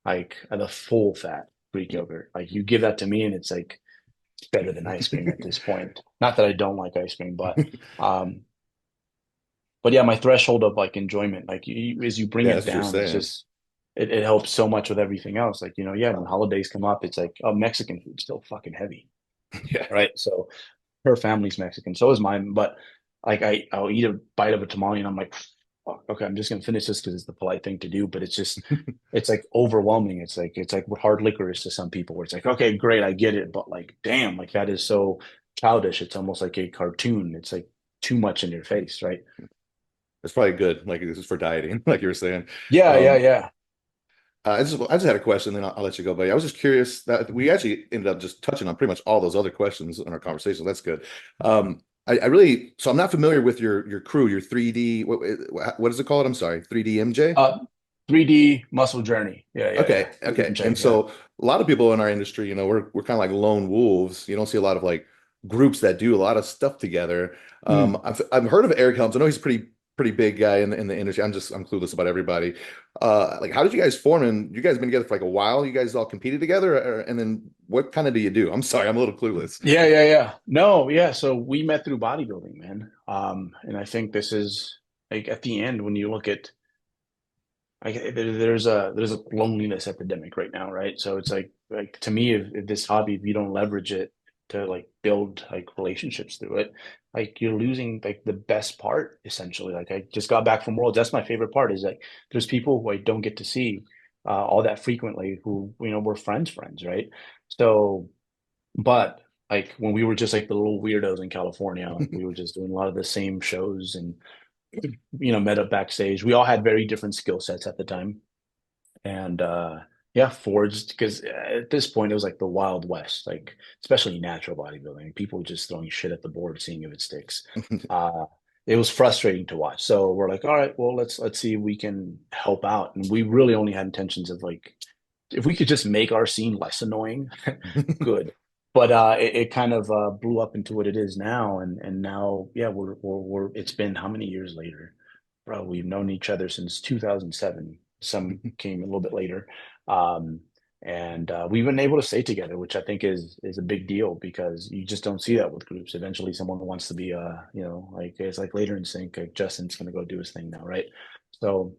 like the full fat Greek yogurt. Like you give that to me and it's like it's better than ice cream at this point. Not that I don't like ice cream, um, but yeah, my threshold of like enjoyment, like as you bring Yeah, it that's what you're down, it's saying. just it helps so much with everything else. Like, yeah, when holidays come up, it's like, oh, Mexican food's still fucking heavy, Yeah. right? So her family's Mexican, so is mine. But like, I'll eat a bite of a tamale, and I'm like, fuck, okay, I'm just gonna finish this because it's the polite thing to do. But it's like overwhelming. It's like what hard liquor is to some people, where it's like, okay, great, I get it, but like, damn, like that is so childish. It's almost like a cartoon. It's like too much in your face, right? It's probably good. Like this is for dieting, like you were saying. Yeah, yeah, Um, yeah. I just had a question, then I'll let you go. But I was just curious that we actually ended up just touching on pretty much all those other questions in our conversation. That's good. I really, so I'm not familiar with your crew, your 3D. What is it called? I'm sorry, 3D MJ. Uh, 3D muscle journey. Yeah, yeah, yeah. Okay, 3D okay. And MJ. Yeah. so a lot of people in our industry, we're kind of like lone wolves. You don't see a lot of like groups that do a lot of stuff together. Mm. I've heard of Eric Helms. I know he's a pretty big guy in the industry. I'm clueless about everybody. Like how did you guys form? And you guys been together for like a while? You guys all competed together, and then what kind of do you do? I'm sorry, I'm a little clueless. Yeah, yeah, yeah. No, yeah. So we met through bodybuilding, man. And I think this is like at the end when you look at there's a loneliness epidemic right now, right? So it's like to me, if this hobby, if you don't leverage it to like build like relationships through it, like you're losing like the best part essentially. Like I just got back from Worlds. That's my favorite part is like there's people who I don't get to see all that frequently who we're friends, right? So, but like when we were just like the little weirdos in California, like we were just doing a lot of the same shows and met up backstage. We all had very different skill sets at the time. And yeah, forged because at this point it was like the Wild West, like especially natural bodybuilding. People were just throwing shit at the board, seeing if it sticks. Uh it was frustrating to watch. So we're like, all right, well let's see if we can help out. And we really only had intentions of like if we could just make our scene less annoying, good. But it kind of blew up into what it is now, and now, yeah, we're it's been how many years later, bro? We've known each other since 2007. Some came a little bit later, um, and we've been able to stay together, which I think is a big deal because you just don't see that with groups. Eventually, someone wants to be, like it's like later in sync. Like Justin's gonna go do his thing now, right? So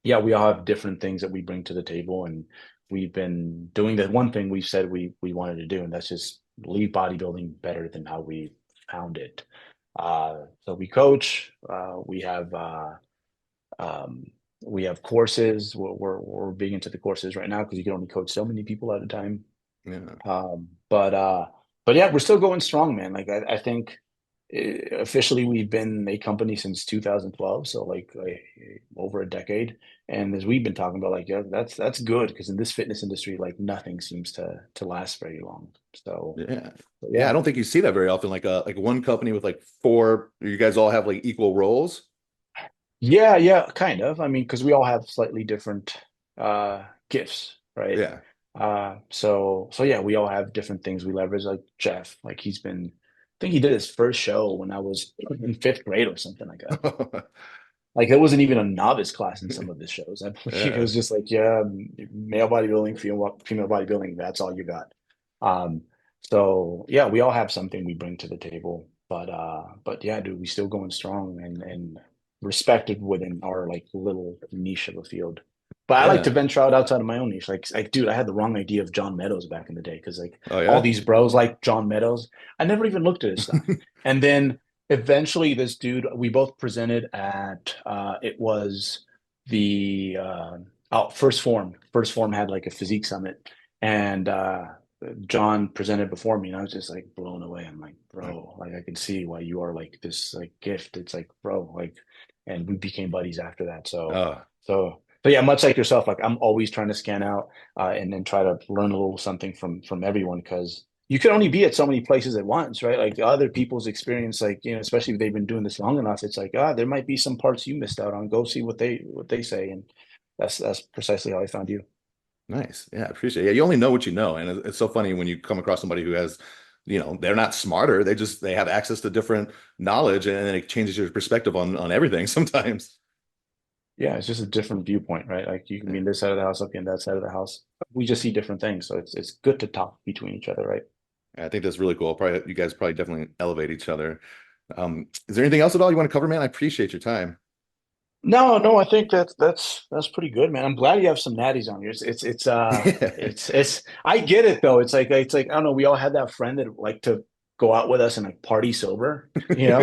yeah, we all have different things that we bring to the table, and we've been doing the one thing we've said we wanted to do, and that's just leave bodybuilding better than how we found it. So we coach, um, we have courses. We're big into the courses right now because you can only coach so many people at a time. Yeah. Um, but uh, but yeah, we're still going strong, man. Like I think officially we've been a company since 2012, so like over a decade. And as we've been talking about, like yeah, that's good because in this fitness industry, like nothing seems to last very long. So Yeah. Yeah, I yeah, don't think you see that very often. Like one company with like four, you guys all have like equal roles. yeah, yeah, kind of. I mean, because we all have slightly different gifts, right? Yeah. So yeah, we all have different things we leverage. Like Jeff, like I think he did his first show when I was in fifth grade or something like that. Like it wasn't even a novice class in some of his shows. I believe it Yeah. was just like, yeah, male bodybuilding, female bodybuilding, that's all you got. Um, so yeah, we all have something we bring to the table. But yeah, dude, we still going strong and respected within our like little niche of a field. But I like to Yeah. venture out outside of my own niche. Like, dude, I had the wrong idea of John Meadows back in the day because like Oh all yeah. these bros like John Meadows. I never even looked at his stuff. And then eventually this dude we both presented at it was the first form had like a physique summit and John presented before me and I was just like blown away. I'm like, bro, like I can see why you are like this like gift. It's like, bro, like, and we became buddies after that. so Oh, so but yeah, much like yourself, like I'm always trying to scan out and then try to learn a little something from everyone because you can only be at so many places at once, right? Like other people's experience, like especially if they've been doing this long enough, it's like there might be some parts you missed out on. Go see what they say, and that's precisely how I found you. nice. Yeah, I appreciate it. Yeah, you only know what you know. And it's so funny when you come across somebody who has, they're not smarter. They have access to different knowledge and then it changes your perspective on everything sometimes. Yeah, it's just a different viewpoint, right? Like you can be in this side of the house, I'll be in that side of the house. We just see different things, so it's good to talk between each other, right? I think that's really cool. Probably you guys probably definitely elevate each other. Is there anything else at all you want to cover, man? I appreciate your time. No, I think that's pretty good, man. I'm glad you have some natties on here. It's I get it though. It's like I don't know, we all had that friend that like to go out with us and like party sober, you know?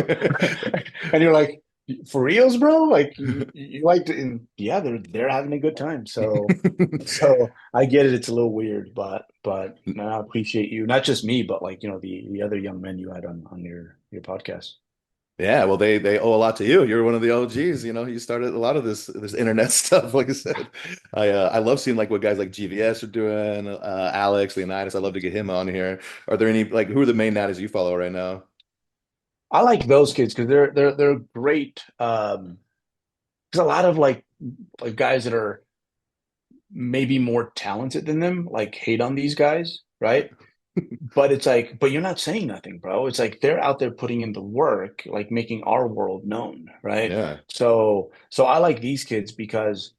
And you're like, for reals, bro? Like you like to and yeah, they're having a good time. So I get it, it's a little weird, but no, I appreciate you. Not just me, but like, the other young men you had on your podcast. Yeah, well, they owe a lot to you. You're one of the OGs. You started a lot of this internet stuff. Like I said, I love seeing like what guys like GVS are doing. Alex Leonidas, I love to get him on here. Are there any like who are the main natties you follow right now? I like those kids because they're great. Because a lot of like guys that are maybe more talented than them like hate on these guys, right? But it's like, but you're not saying nothing, bro. It's like they're out there putting in the work, like making our world known, right? Yeah. So I like these kids because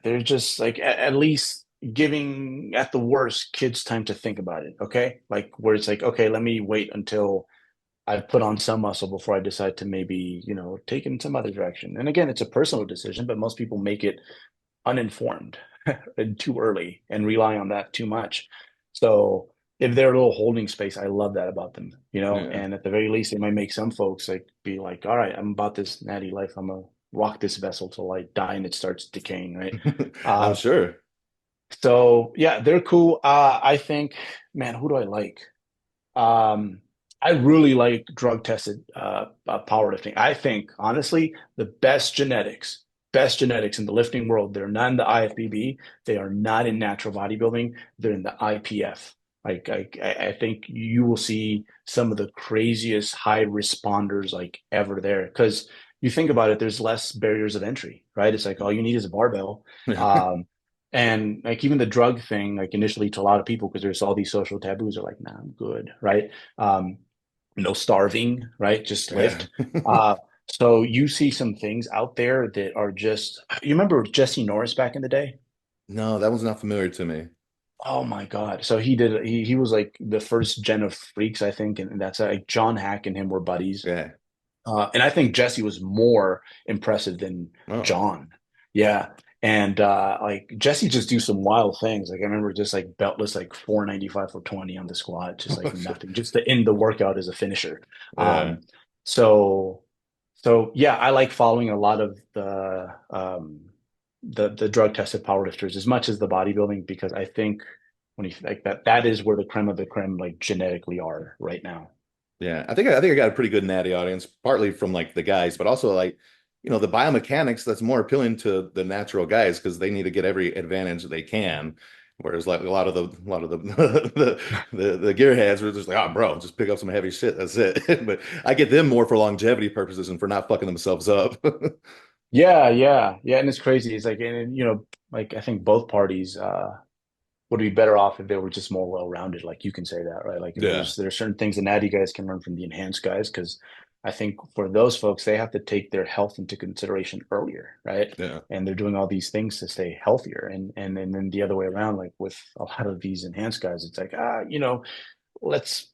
they're just like at least giving at the worst kids time to think about it, okay? Like where it's like, okay, let me wait until I've put on some muscle before I decide to maybe, take it in some other direction. And again, it's a personal decision, but most people make it uninformed and too early and rely on that too much. So if they're a little holding space, I love that about them, Yeah. and at the very least, it might make some folks like be like, all right, I'm about this natty life. I'm gonna rock this vessel till I die and it starts decaying, right? I'm Uh, sure. so yeah, they're cool. I think, man, who do I like? Um, I really like drug tested powerlifting. I think honestly, the best genetics in the lifting world, they're not in the IFBB. They are not in natural bodybuilding. They're in the IPF. Like I think you will see some of the craziest high responders like ever there. Because you think about it, there's less barriers of entry, right? It's like all you need is a barbell. Yeah. Um, and like even the drug thing, like initially to a lot of people, because there's all these social taboos are like, nah, I'm good, right? Um, no starving, right? Just Yeah. lift. Uh, so you see some things out there that are just, you remember Jesse Norris back in the day? No, that one's not familiar to me. Oh my God. So he was like the first gen of freaks, I think. And that's like John Hack and him were buddies. Yeah. And I think Jesse was more impressive than Oh. John. Yeah. And like Jesse just do some wild things. Like I remember just like beltless like 495 for 20 on the squat, just like nothing, just to end the workout as a finisher. Yeah. Um so so yeah, I like following a lot of the drug tested powerlifters as much as the bodybuilding because I think when you like that is where the creme of the creme like genetically are right now. Yeah, I think I got a pretty good natty audience, partly from like the guys, but also like, the biomechanics that's more appealing to the natural guys because they need to get every advantage that they can. Whereas like a lot of the the gearheads were just like, oh bro, just pick up some heavy shit. That's it. But I get them more for longevity purposes and for not fucking themselves up. Yeah, and it's crazy. It's like, and like I think both parties would be better off if they were just more well-rounded. Like you can say that, right? Like Yeah. there's certain things the natty guys can learn from the enhanced guys because I think for those folks they have to take their health into consideration earlier, right? Yeah. And they're doing all these things to stay healthier, and then the other way around, like with a lot of these enhanced guys, it's like let's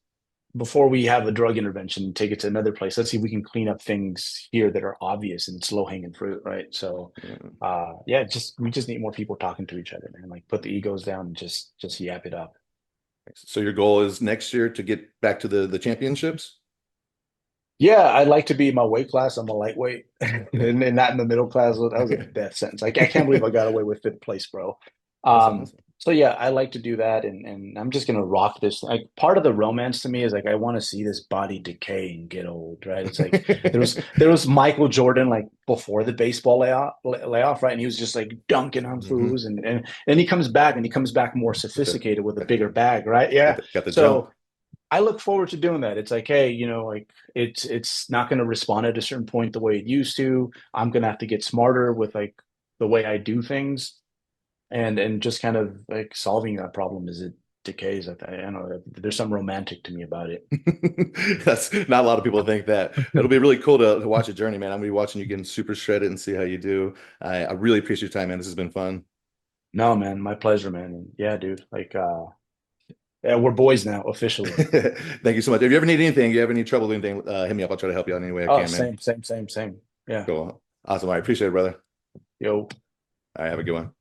before we have a drug intervention, take it to another place. Let's see if we can clean up things here that are obvious and it's low hanging fruit, right? So, Yeah. yeah, just we just need more people talking to each other, man. Like put the egos down and just yap it up. So your goal is next year to get back to the championships? Yeah, I'd like to be in my weight class. I'm a lightweight, and not in the middle class. That was a death sentence. Like I can't believe I got away with fifth place, bro. That's Um, awesome. so yeah, I like to do that, and I'm just gonna rock this. Like part of the romance to me is like I want to see this body decay and get old, right? It's like there was Michael Jordan like before the baseball layoff, right? And he was just like dunking on Hmm. fools, and he comes back and he comes back more Got the, sophisticated with a got bigger bag, right? Yeah. got the jump. So I look forward to doing that. It's like, hey, like it's not going to respond at a certain point the way it used to. I'm going to have to get smarter with like the way I do things, and just kind of like solving that problem as it decays. I don't know. There's some romantic to me about it. That's not a lot of people think that. It'll be really cool to watch a journey, man. I'm gonna be watching you getting super shredded and see how you do. I really appreciate your time, man. This has been fun. No, man, my pleasure, man. And yeah, dude. Like, yeah, we're boys now officially. Thank you so much. If you ever need anything, you have any trouble with anything, hit me up. I'll try to help you out any way I Oh, can, man. same. Yeah. Cool. Awesome. I appreciate it, brother. Yo. All right, have a good one.